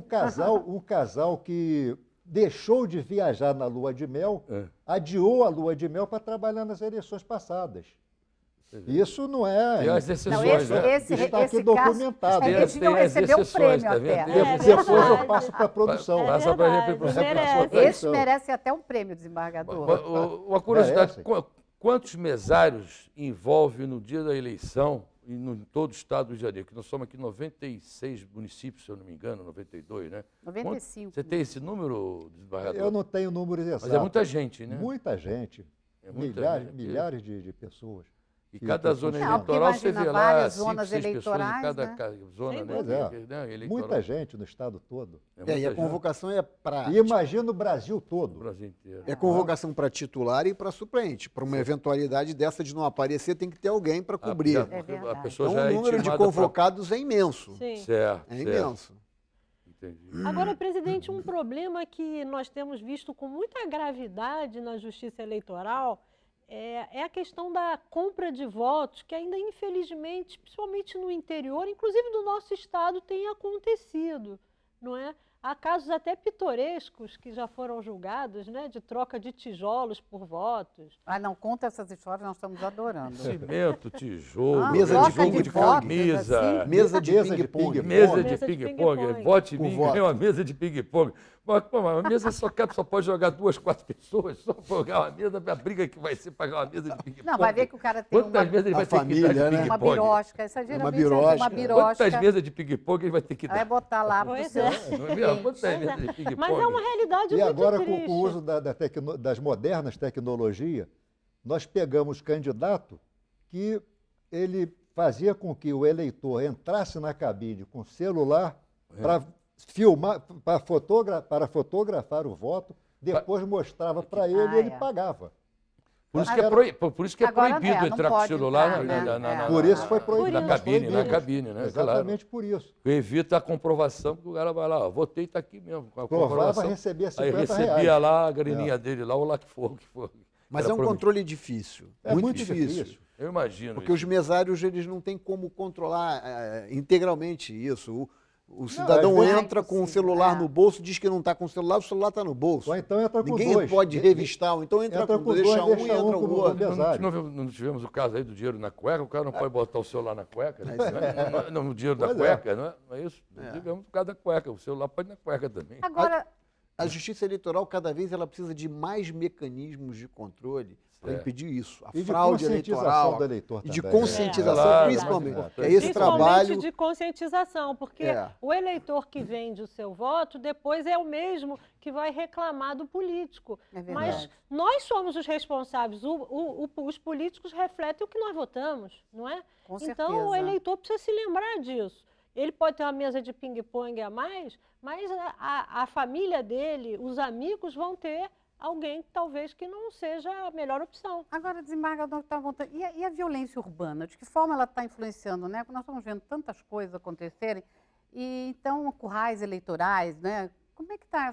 casal que deixou de viajar na lua de mel, É. adiou a lua de mel para trabalhar nas eleições passadas. Isso não é. Tem as Não, exceções, né? Está aqui esse documentado. Caso, Tem eles deviam as receber um exceções, prêmio tá vendo? até. Tem as exceções. Depois eu verdade. passo para a produção. É Passa pra gente, verdade, professor. merece. Esse merece até um prêmio, desembargador. Uma curiosidade, Merece. quantos mesários envolve no dia da eleição e em todo o estado do Rio de Janeiro? Que nós somos aqui 96 municípios, se eu não me engano, 92, né? 95. Você tem esse número, desembargador? Eu não tenho números exatos. Mas é muita gente, né? Muita gente. É muita milhares, gente. milhares de pessoas. E cada zona Não, porque eleitoral você imagina vê lá várias 5, zonas 6 pessoas em eleitorais, cada né? zona, Sem né? dúvida. Eleitoral. Muita gente no estado todo. É e muita a gente. convocação é para E imagina o Brasil O todo. Brasil inteiro. é convocação para titular e para suplente. Para uma eventualidade dessa de não aparecer, tem que ter alguém para cobrir. A verdade. pessoa Então já o é número de intimada pra- convocados é imenso. Sim. Certo, É certo. imenso. Entendi. Agora, presidente, um problema que nós temos visto com muita gravidade na justiça eleitoral é a questão da compra de votos, que ainda, infelizmente, principalmente no interior, inclusive do nosso estado, tem acontecido, não é? Há casos até pitorescos que já foram julgados, né, de troca de tijolos por votos. Ah, não, conta essas histórias, nós estamos adorando. Cimento, tijolo, Ah, mesa de troca jogo de votos, camisa, assim. Mesa de Mesa de ping-pong. ping-pong. mesa de Mesa de ping-pong. ping-pong. Vote em Por mim, voto. ganha uma mesa de ping-pong. Mas, pô, mas uma mesa só pode jogar 2, 4 pessoas, só para jogar uma mesa, a briga que vai ser pagar uma mesa de ping-pong. Não, vai ver que o cara tem Quantas vezes ele a vai ter que família, dar de né? ping-pong? uma birosca. Essa geralmente birosca. é uma birosca. Quantas mesas de ping-pong ele vai ter que Vai dar? botar lá para o Pois seu... é. Não é mesmo? Quantas Pois é. mesas de ping-pong? Mas é uma realidade E muito agora, triste. com o uso das modernas tecnologias, nós pegamos candidato que ele fazia com que o eleitor entrasse na cabine com celular para filmar, para fotografar o voto, depois mostrava para ele e ele é. pagava. Por isso que é, por isso que é Agora, proibido não entrar com o pode celular entrar, né? Por isso foi proibido. na cabine, proibido. né? Exatamente por isso. Claro. Evita a comprovação, porque o cara vai lá, ó, votei, está aqui mesmo. Com a Provava, comprovação. recebia Aí R$50 recebia reais. lá a graninha dele, lá, ou lá que for. Mas Era é um proibido. controle difícil. É muito difícil. Eu imagino. Porque os isso. mesários eles não têm como controlar integralmente isso. O cidadão às vezes entra é com o impossível, celular é. no bolso, diz que não está com o celular está no bolso. Ou então entra com Ninguém dois. pode revistar, ou então entra com dois, deixa um e entra o como outro. mesário. Não tivemos o caso aí do dinheiro na cueca, o cara não pode botar o celular na cueca, né? Não, o dinheiro da Pois é. cueca, não é isso? Digamos o caso da cueca, o celular pode ir na cueca também. Agora, A justiça eleitoral, cada vez, ela precisa de mais mecanismos de controle para Certo. impedir isso. A E de fraude conscientização eleitoral. do eleitor E de também, né? conscientização, Claro, principalmente. mais Que é esse Principalmente trabalho. de conscientização, porque É. o eleitor que vende o seu voto, depois é o mesmo que vai reclamar do político. É verdade. Mas nós somos os responsáveis, os políticos refletem o que nós votamos, não é? Com Então o certeza. eleitor precisa se lembrar disso. Ele pode ter uma mesa de ping-pong a mais, mas a família dele, os amigos vão ter alguém talvez que não seja a melhor opção. agora, desembargador, está voltando. E a violência urbana? De que forma ela está influenciando, né? Porque nós estamos vendo tantas coisas acontecerem. E então, currais eleitorais, né? Como é que está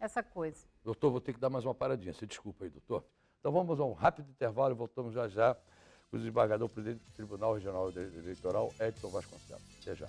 essa coisa? Doutor, vou ter que dar mais uma paradinha, se desculpa aí, doutor. Então vamos a um rápido intervalo e voltamos já já com o desembargador presidente do Tribunal Regional Eleitoral, Edson Vasconcelos. Até já.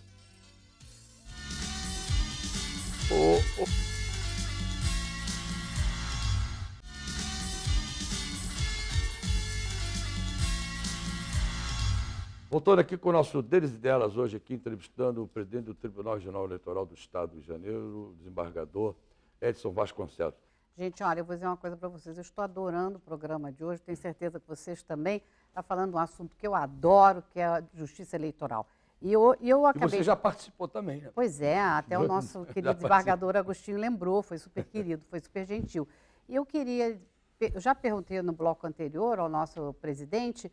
Voltando aqui com o nosso deles e delas hoje aqui, entrevistando o presidente do Tribunal Regional Eleitoral do Estado do Rio de Janeiro, o desembargador Edson Vasconcelos. Gente, olha, eu vou dizer uma coisa para vocês. Eu estou adorando o programa de hoje. Tenho certeza que vocês também estão falando de um assunto que eu adoro, que é a justiça eleitoral. E eu E acabei... você já participou também, né? Pois é, até o nosso querido desembargador Agostinho lembrou, foi super querido, foi super gentil. eu já perguntei no bloco anterior ao nosso presidente,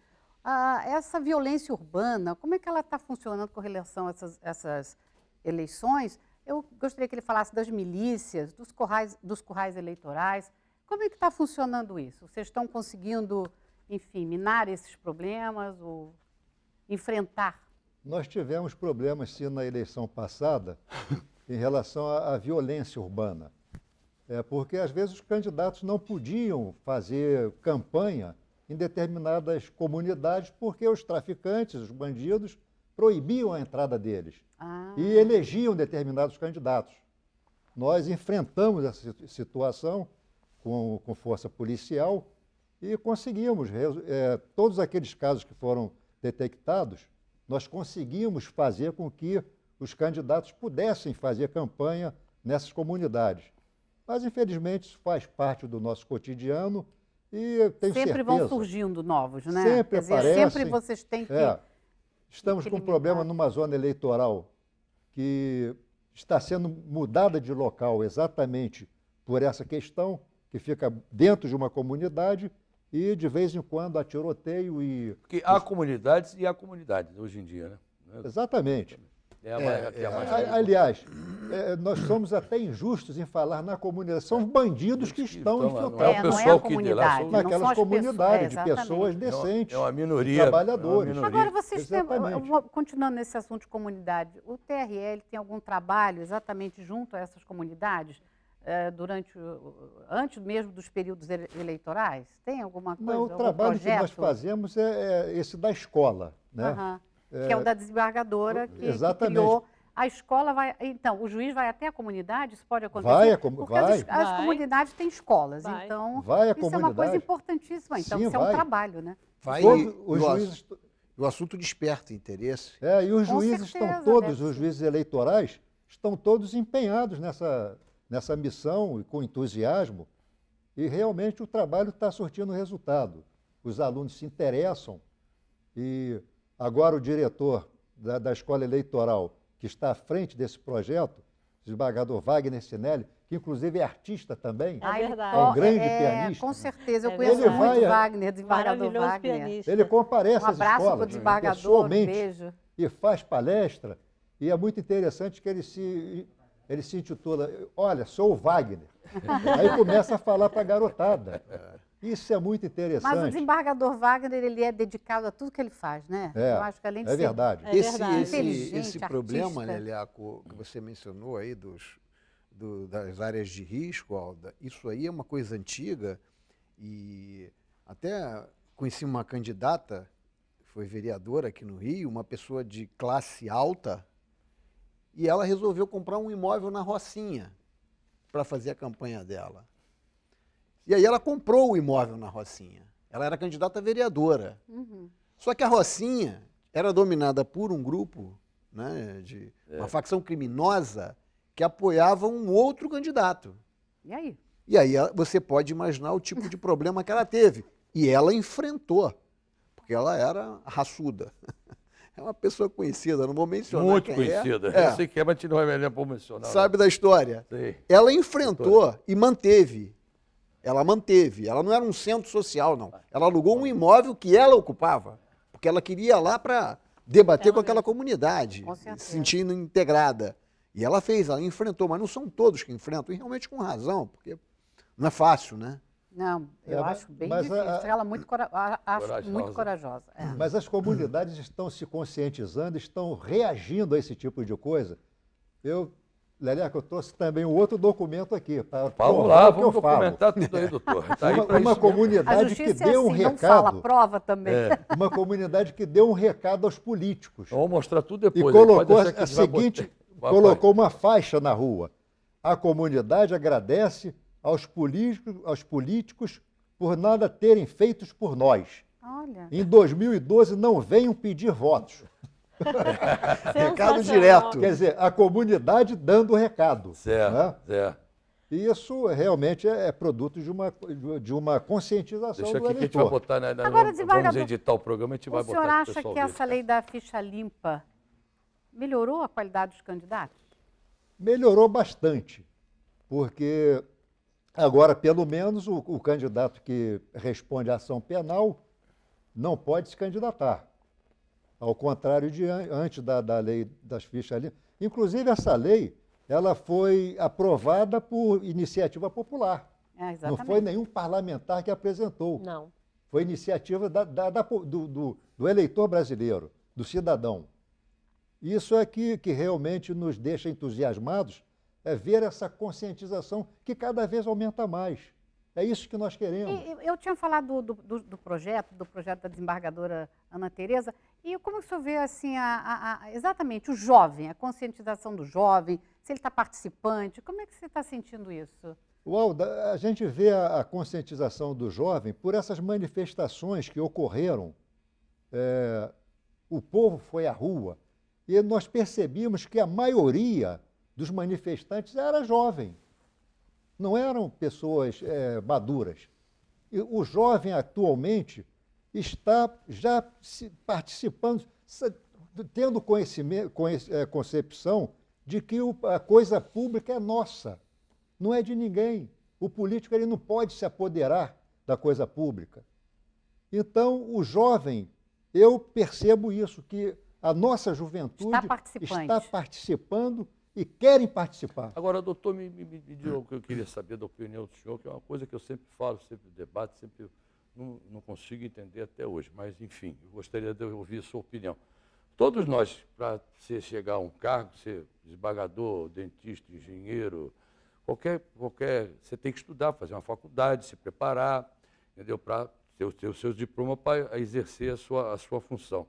essa violência urbana, como é que ela está funcionando com relação a essas eleições? Eu gostaria que ele falasse das milícias, dos currais eleitorais. Como é que está funcionando isso? Vocês estão conseguindo, enfim, minar esses problemas ou enfrentar? Nós tivemos problemas, sim, na eleição passada em relação à violência urbana. Porque, às vezes, os candidatos não podiam fazer campanha em determinadas comunidades porque os traficantes, os bandidos, proibiam a entrada deles e elegiam determinados candidatos. Nós enfrentamos essa situação com força policial e conseguimos, todos aqueles casos que foram detectados, nós conseguimos fazer com que os candidatos pudessem fazer campanha nessas comunidades. Mas, infelizmente, isso faz parte do nosso cotidiano e tenho certeza... Sempre vão surgindo novos, né? Sempre aparecem. Sempre vocês têm que... Estamos com um problema numa zona eleitoral que está sendo mudada de local exatamente por essa questão, que fica dentro de uma comunidade e, de vez em quando, há tiroteio e... Porque há comunidades e há comunidades hoje em dia, né? Exatamente. Aliás, nós somos até injustos em falar na comunidade. São bandidos que estão infiltrados. Não é o pessoal que de lá, são naquelas comunidades, de pessoas decentes, é uma minoria, trabalhadores. Agora, vocês têm, continuando nesse assunto de comunidade, o TRL tem algum trabalho exatamente junto a essas comunidades, antes mesmo dos períodos eleitorais? Tem alguma coisa? Não, o trabalho que nós fazemos é esse da escola, né? Uhum. Que é o da desembargadora que criou. A escola vai... Então, o juiz vai até a comunidade? Isso pode acontecer? Porque as comunidades têm escolas, então isso é uma coisa importantíssima. Então, Sim, isso é um trabalho, né? O assunto desperta interesse. E os juízes os juízes eleitorais estão todos empenhados nessa missão e com entusiasmo. E realmente o trabalho está surtindo resultado. Os alunos se interessam e... Agora, o diretor da Escola Eleitoral, que está à frente desse projeto, o desembargador Wagner Sinelli, que inclusive é artista também, verdade. É um grande pianista. Com certeza, eu conheço muito Wagner, desembargador Wagner. Pianista. Ele comparece às escolas, para o desembargador, beijo. E faz palestra, e é muito interessante que ele se intitula, olha, sou o Wagner. Aí começa a falar para a garotada. Isso é muito interessante. Mas o desembargador Wagner, ele é dedicado a tudo que ele faz, né? Eu acho que além de ser verdade. Esse problema, Leleco, que você mencionou aí das áreas de risco, Alda, isso aí é uma coisa antiga e até conheci uma candidata, foi vereadora aqui no Rio, uma pessoa de classe alta, e ela resolveu comprar um imóvel na Rocinha para fazer a campanha dela. E aí ela comprou o imóvel na Rocinha. Ela era candidata a vereadora. Uhum. Só que a Rocinha era dominada por um grupo, né, uma facção criminosa que apoiava um outro candidato. E aí? E aí você pode imaginar o tipo de problema que ela teve. E ela enfrentou, porque ela era raçuda. É uma pessoa conhecida, não vou mencionar muito quem conhecida. Eu sei que é, mas não é melhor mencionar. Sabe da história? Sei. Ela enfrentou e manteve. Ela manteve. Ela não era um centro social, não. Ela alugou um imóvel que ela ocupava, porque ela queria ir lá para debater com aquela comunidade, se sentindo integrada. E ela fez, ela enfrentou, mas não são todos que enfrentam, e realmente com razão, porque não é fácil, né? Não, eu acho bem difícil. Ela muito corajosa. Mas as comunidades estão se conscientizando, estão reagindo a esse tipo de coisa. Leleco, eu trouxe também um outro documento aqui. Vamos lá, vamos documentar tudo aí, doutor. Tá aí uma comunidade que deu um recado. Não fala, prova também. Uma comunidade que deu um recado aos políticos. Vamos mostrar tudo depois. E colocou a seguinte, colocou uma faixa na rua. A comunidade agradece aos políticos por nada terem feitos por nós. Olha. Em 2012 não venham pedir votos. Recado direto. Quer dizer, a comunidade dando o recado. Certo, né? certo. E isso realmente é produto de uma conscientização Deixa do aqui eleitor. que a gente vai botar, vamos editar o programa, a gente vai botar. O senhor acha que essa lei da ficha limpa melhorou a qualidade dos candidatos? Melhorou bastante, porque Agora, pelo menos, o candidato que responde à ação penal não pode se candidatar. Ao contrário de antes da lei das fichas limpas. Inclusive, essa lei ela foi aprovada por iniciativa popular. Não exatamente. foi nenhum parlamentar que apresentou. Não. Foi iniciativa do eleitor brasileiro, do cidadão. Isso é que realmente nos deixa entusiasmados, é ver essa conscientização que cada vez aumenta mais. É isso que nós queremos. Eu tinha falado do projeto da desembargadora Ana Tereza, e como que o senhor vê assim, exatamente o jovem, a conscientização do jovem, se ele está participante, como é que você está sentindo isso? Ualda, a gente vê a conscientização do jovem por essas manifestações que ocorreram. O povo foi à rua e nós percebemos que a maioria dos manifestantes era jovem, não eram pessoas maduras. E o jovem atualmente está já participando, tendo concepção de que a coisa pública é nossa, não é de ninguém. O político ele não pode se apoderar da coisa pública. Então, o jovem, eu percebo isso, que a nossa juventude está participando e querem participar. Agora, doutor, me diz o que eu queria saber da opinião do senhor, que é uma coisa que eu sempre falo, sempre debato, sempre não consigo entender até hoje, mas, enfim, eu gostaria de ouvir a sua opinião. Todos nós, para você chegar a um cargo, ser desembargador, dentista, engenheiro, qualquer, você tem que estudar, fazer uma faculdade, se preparar, entendeu? Para ter o seu diploma para exercer a sua função.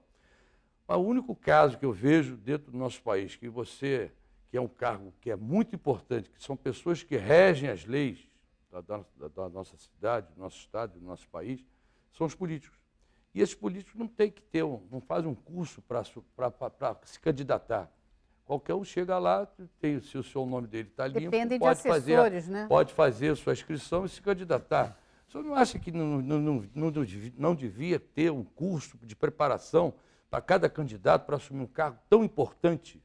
Mas o único caso que eu vejo dentro do nosso país, que é um cargo que é muito importante, que são pessoas que regem as leis da nossa cidade, do nosso estado, do nosso país, são os políticos. E esses políticos não tem que não fazem um curso para se candidatar. Qualquer um chega lá, se o seu nome dele está limpo, dependem de assessores, né? Pode fazer a sua inscrição e se candidatar. O senhor não acha que não devia ter um curso de preparação para cada candidato para assumir um cargo tão importante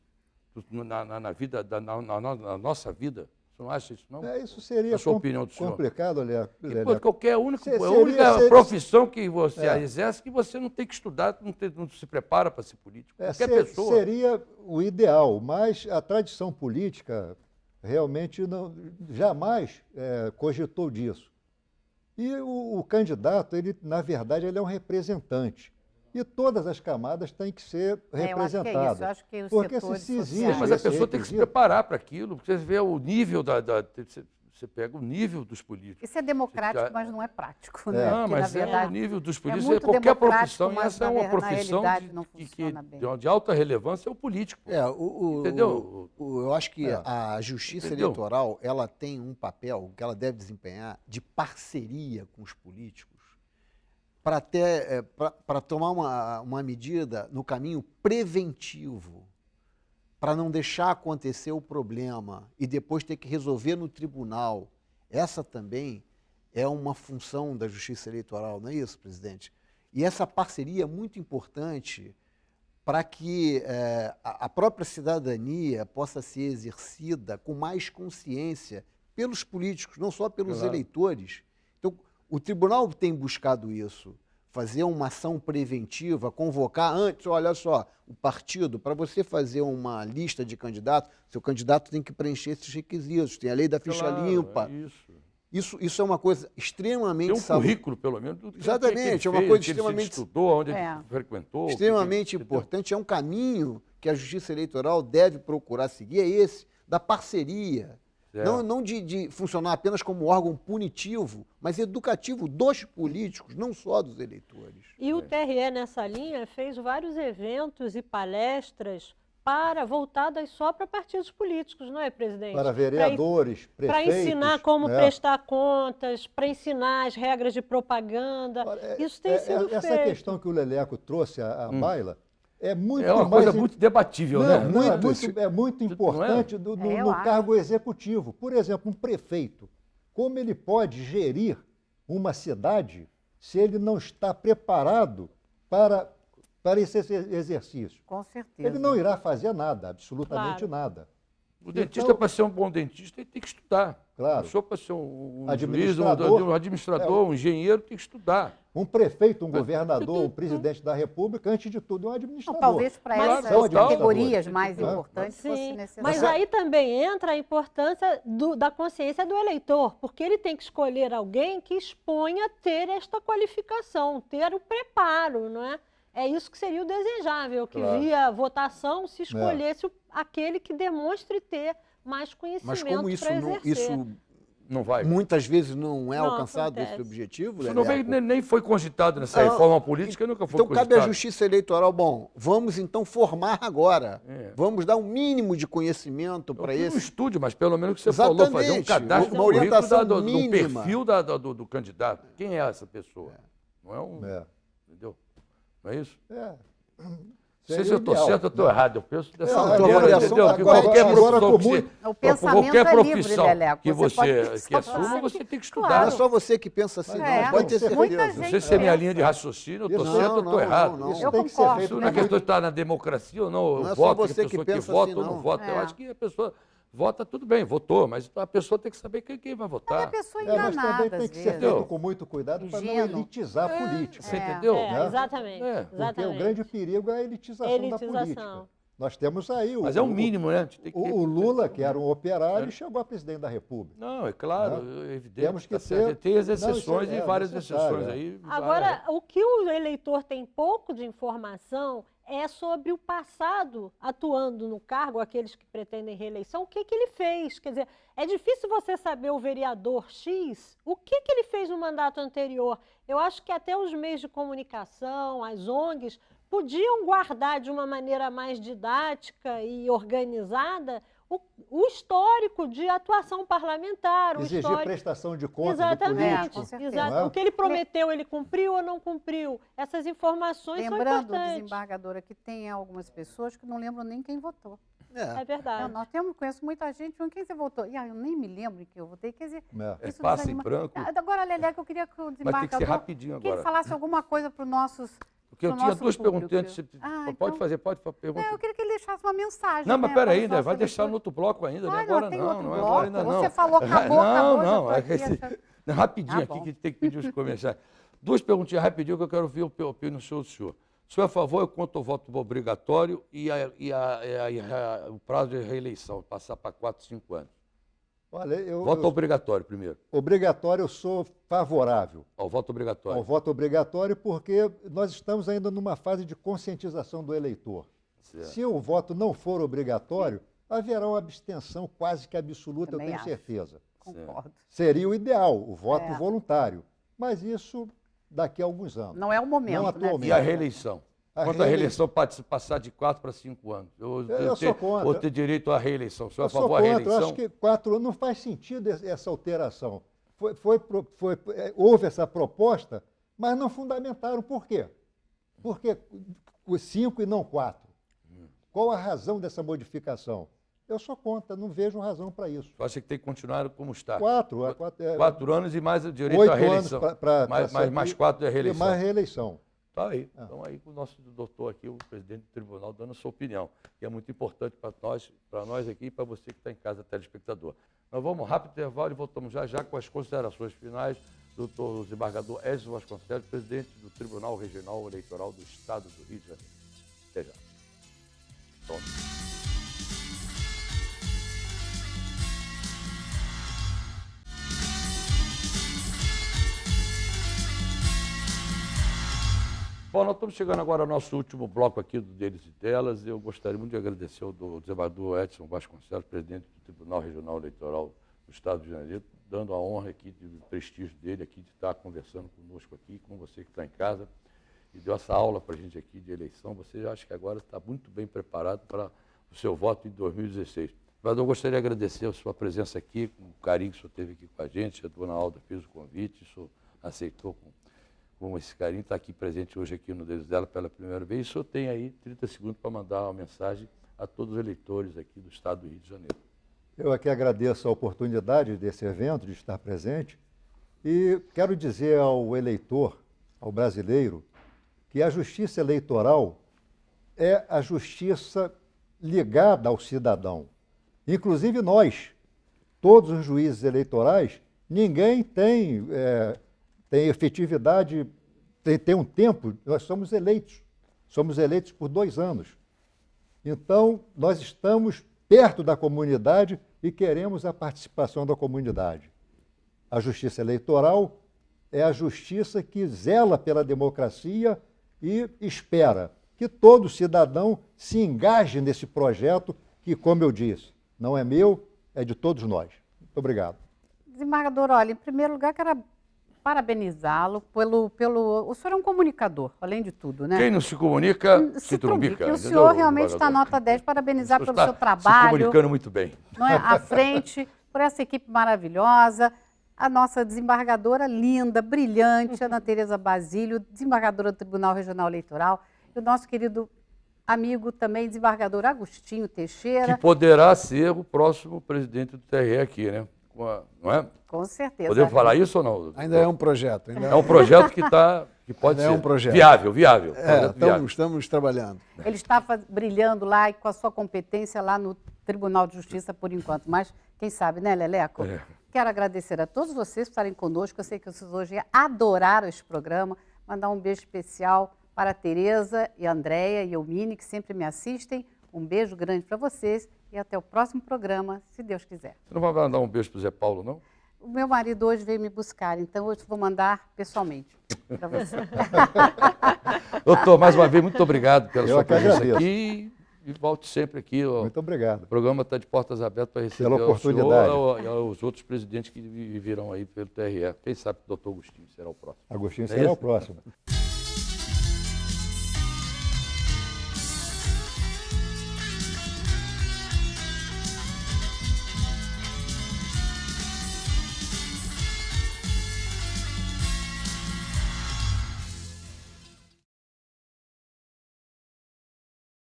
na nossa vida? Você não acha isso, não? Isso seria complicado, Léo. Qualquer única profissão que você exerce que você não tem que estudar, não se prepara para ser político. Qualquer pessoa. Seria o ideal, mas a tradição política realmente jamais cogitou disso. E o candidato, na verdade, ele é um representante. E todas as camadas têm que ser representadas. Eu acho que é isso. Porque se exige, mas a pessoa tem que se preparar para aquilo, porque você vê o nível você pega o nível dos políticos. Isso é democrático, mas não é prático, né? Não, mas na verdade, o nível dos políticos é qualquer profissão, e essa é uma profissão de alta relevância, é o político. Entendeu? Eu acho que a justiça eleitoral, ela tem um papel que ela deve desempenhar de parceria com os políticos, para tomar uma medida no caminho preventivo, para não deixar acontecer o problema e depois ter que resolver no tribunal. Essa também é uma função da Justiça Eleitoral, não é isso, presidente? E essa parceria é muito importante para que a própria cidadania possa ser exercida com mais consciência pelos políticos, não só pelos eleitores. Então, o tribunal tem buscado isso, fazer uma ação preventiva, convocar antes, olha só, o partido, para você fazer uma lista de candidatos, seu candidato tem que preencher esses requisitos, tem a lei da ficha limpa. Isso é uma coisa extremamente... Tem um currículo, pelo menos. Exatamente, é uma coisa extremamente... Ele estudou, onde ele frequentou. Extremamente importante, é um caminho que a Justiça Eleitoral deve procurar seguir, é esse, da parceria. Não de funcionar apenas como órgão punitivo, mas educativo dos políticos, não só dos eleitores. E o TRE, nessa linha, fez vários eventos e palestras voltadas só para partidos políticos, não é, presidente? Para vereadores, prefeitos. Para ensinar como prestar contas, para ensinar as regras de propaganda. Isso tem sido feito. Essa questão que o Leleco trouxe à baila, é uma coisa muito debatível, né? É muito importante no cargo executivo. Por exemplo, um prefeito, como ele pode gerir uma cidade se ele não está preparado para esse exercício? Com certeza. Ele não irá fazer nada, absolutamente nada. O dentista, Então, para ser um bom dentista, ele tem que estudar. Claro. O senhor, para ser um juiz, Administrador. um administrador, um engenheiro, tem que estudar. um prefeito, um governador, um presidente da República, antes de tudo, é um Não, administrador. talvez para Mas essas são categorias administradores. mais Sim. importantes fosse Sim, necessário. mas aí também entra a importância da consciência do eleitor, porque ele tem que escolher alguém que exponha ter esta qualificação, ter o preparo, não é? É isso que seria o desejável, que Claro. via votação se escolhesse aquele que demonstre ter mais Mas conhecimento como isso, para não, exercer. isso Não vai. muitas vezes não é Não alcançado, esse acontece. objetivo, Isso não Leleco? nem foi cogitado nessa Não, reforma política, nunca foi Então cogitado. cabe à Justiça Eleitoral, bom, vamos então formar agora. É. Vamos dar um mínimo de conhecimento para Um esse. estúdio, mas pelo menos o que você falou, fazer um Exatamente. cadastro Uma no currículo orientação do mínima. perfil do candidato. Quem é essa pessoa? Não é um... É. Entendeu? Não é isso? É. Não sei se Seria eu estou ideal. certo ou estou errado. Eu penso dessa a maneira, avaliação entendeu? tá Que correta. qualquer Agora, profissão com que muito- você- O pensamento qualquer é livre, profissão Leleco. que Você pode você pensar que assuma, assim. você tem que estudar. Claro. Não é só você que pensa assim, É, não, pode ter muita certeza. gente Não sei se é minha pensa. linha de raciocínio, eu estou Isso- certo ou Não, estou errado. não. Isso Eu tem que ser concordo. feito Isso na não é questão de estar na democracia ou não. Não Eu é só voto, você a que pessoa pensa vota assim, ou não não. vota. Eu É. acho que a pessoa vota, tudo bem, votou, mas a pessoa tem que saber quem vai É a votar. pessoa mas enganada, também às tem que ser vezes. feito com muito cuidado para não Ingênuo. elitizar a política. Você entendeu? né? Exatamente. É. Porque exatamente. o grande perigo é a elitização da política. Nós temos aí Mas é o mínimo, né? A gente tem que- o Lula, que era um operário, e chegou a presidente da República. Não, é claro, é evidente. Temos que tá certo. ter- Tem as Não, isso exceções é e várias necessário, exceções é. aí. Agora, o que o eleitor tem pouco de informação é sobre o passado atuando no cargo, aqueles que pretendem reeleição, o que ele fez. Quer dizer, é difícil você saber o vereador X, o que ele fez no mandato anterior. Eu acho que até os meios de comunicação, as ONGs, podiam guardar de uma maneira mais didática e organizada o histórico de atuação parlamentar, o Exigir histórico... prestação de contas do Exatamente. político. com certeza. Exato. Não é? O que ele prometeu, ele cumpriu ou não cumpriu? Essas informações são Lembrando, importantes. desembargadora, que tem algumas pessoas que não lembram nem quem votou. É Não, verdade. nós conheço muita gente, mas quem você votou? E eu nem me lembro em que eu votei, quer dizer... É. isso passa em desanima. branco. Agora, Leleco, eu queria que o Mas tem que desembargador... ser rapidinho que ele agora. falasse alguma coisa para os nossos... Porque eu pro tinha nosso duas público. perguntas. Você Ah, pode então- fazer, pode perguntar. Eu queria que ele deixasse uma mensagem. Não, mas né, peraí, para os vai nossos deixar no eleitores. outro bloco ainda, não é Ah, agora não, tem não, outro não é bloco? agora ainda não. Você falou, acabou, não, acabou, já não, tô é aqui que esse- achando. não, rapidinho Tá aqui, bom. que tem que pedir os comerciais. Duas perguntinhas rapidinho que eu quero ouvir a opinião do senhor. O senhor é a favor quanto ao voto obrigatório e o prazo de reeleição, passar para 4, 5 anos? Olha, Voto obrigatório primeiro. obrigatório, eu sou favorável Ao voto obrigatório. ao voto obrigatório porque nós estamos ainda numa fase de conscientização do eleitor. Certo. Se o voto não for obrigatório, haverá uma abstenção quase que absoluta, Também eu tenho acho. certeza. Concordo. Seria o ideal, o voto É. voluntário. Mas isso daqui a alguns anos. Não é o momento, Não né? atualmente. E a reeleição? A Quanto à reeleição- reeleição pode passar de 4 para 5 anos? Eu sou contra. Ou ter direito à reeleição? O senhor é Eu a sou favor da contra, eu reeleição? acho que 4 anos não faz sentido essa alteração. Houve essa proposta, mas não fundamentaram. Por quê? Por que os 5 e não 4? Qual a razão dessa modificação? Eu sou contra, não vejo razão para isso. Eu acho que tem que continuar como está. 4 4 anos e mais o direito 8 à anos reeleição. para mais 4 da reeleição. mais reeleição. Tá aí. Então aí com o nosso doutor aqui, o presidente do tribunal, dando a sua opinião, que é muito importante para nós aqui e para você que está em casa, telespectador. Nós vamos rápido intervalo e voltamos já com as considerações finais do doutor desembargador Edson Vasconcelos, presidente do Tribunal Regional Eleitoral do Estado do Rio de Janeiro. Até já. Pronto. Bom, nós estamos chegando agora ao nosso último bloco aqui do Deles e Delas. Eu gostaria muito de agradecer ao desembargador Edson Vasconcelos, presidente do Tribunal Regional Eleitoral do Estado de Janeiro, dando a honra aqui, do prestígio dele aqui, de estar conversando conosco aqui, com você que está em casa, e deu essa aula para a gente aqui de eleição. Você acha que agora está muito bem preparado para o seu voto em 2016. Mas eu gostaria de agradecer a sua presença aqui, com o carinho que o senhor teve aqui com a gente. A dona Alda fez o convite, o senhor aceitou com esse carinho, está aqui presente hoje aqui no Deles dela pela primeira vez. O senhor tem aí 30 segundos para mandar uma mensagem a todos os eleitores aqui do Estado do Rio de Janeiro. Eu aqui agradeço a oportunidade desse evento, de estar presente, e quero dizer ao eleitor, ao brasileiro, que a justiça eleitoral é a justiça ligada ao cidadão. Inclusive nós, todos os juízes eleitorais, ninguém tem efetividade, tem um tempo, nós somos eleitos por 2 anos. Então, nós estamos perto da comunidade e queremos a participação da comunidade. A justiça eleitoral é a justiça que zela pela democracia e espera que todo cidadão se engaje nesse projeto que, como eu disse, não é meu, é de todos nós. Muito obrigado. Desembargador, olha, em primeiro lugar, quero parabenizá-lo O senhor é um comunicador, além de tudo, né? Quem não se comunica, se trumbica. E o senhor realmente está nota 10, parabenizar pelo seu trabalho. Se comunicando muito bem. Não é? À frente, por essa equipe maravilhosa, a nossa desembargadora linda, brilhante, Ana Tereza Basílio, desembargadora do Tribunal Regional Eleitoral, e o nosso querido amigo também, desembargador Agostinho Teixeira. Que poderá ser o próximo presidente do TRE aqui, né? Não é? Com certeza. Podemos falar isso ou não? Ainda é um projeto. É um projeto que pode ser um projeto. viável. Viável. Estamos trabalhando. Ele está brilhando lá e com a sua competência lá no Tribunal de Justiça por enquanto, mas quem sabe, né, Leleco? Quero agradecer a todos vocês por estarem conosco. Eu sei que vocês hoje adoraram este programa. Mandar um beijo especial para a Tereza e a Andréia e Eumine, que sempre me assistem. Um beijo grande para vocês e até o próximo programa, se Deus quiser. Você não vai mandar um beijo para o Zé Paulo, não? O meu marido hoje veio me buscar, então hoje vou mandar pessoalmente para você. Doutor, mais uma vez, muito obrigado pela sua presença agradeço. aqui. E volte sempre aqui. Muito obrigado. O programa está de portas abertas para receber pela oportunidade. O senhor e os outros presidentes que virão aí pelo TRE. Quem sabe o doutor Agostinho será o próximo. Agostinho será o próximo.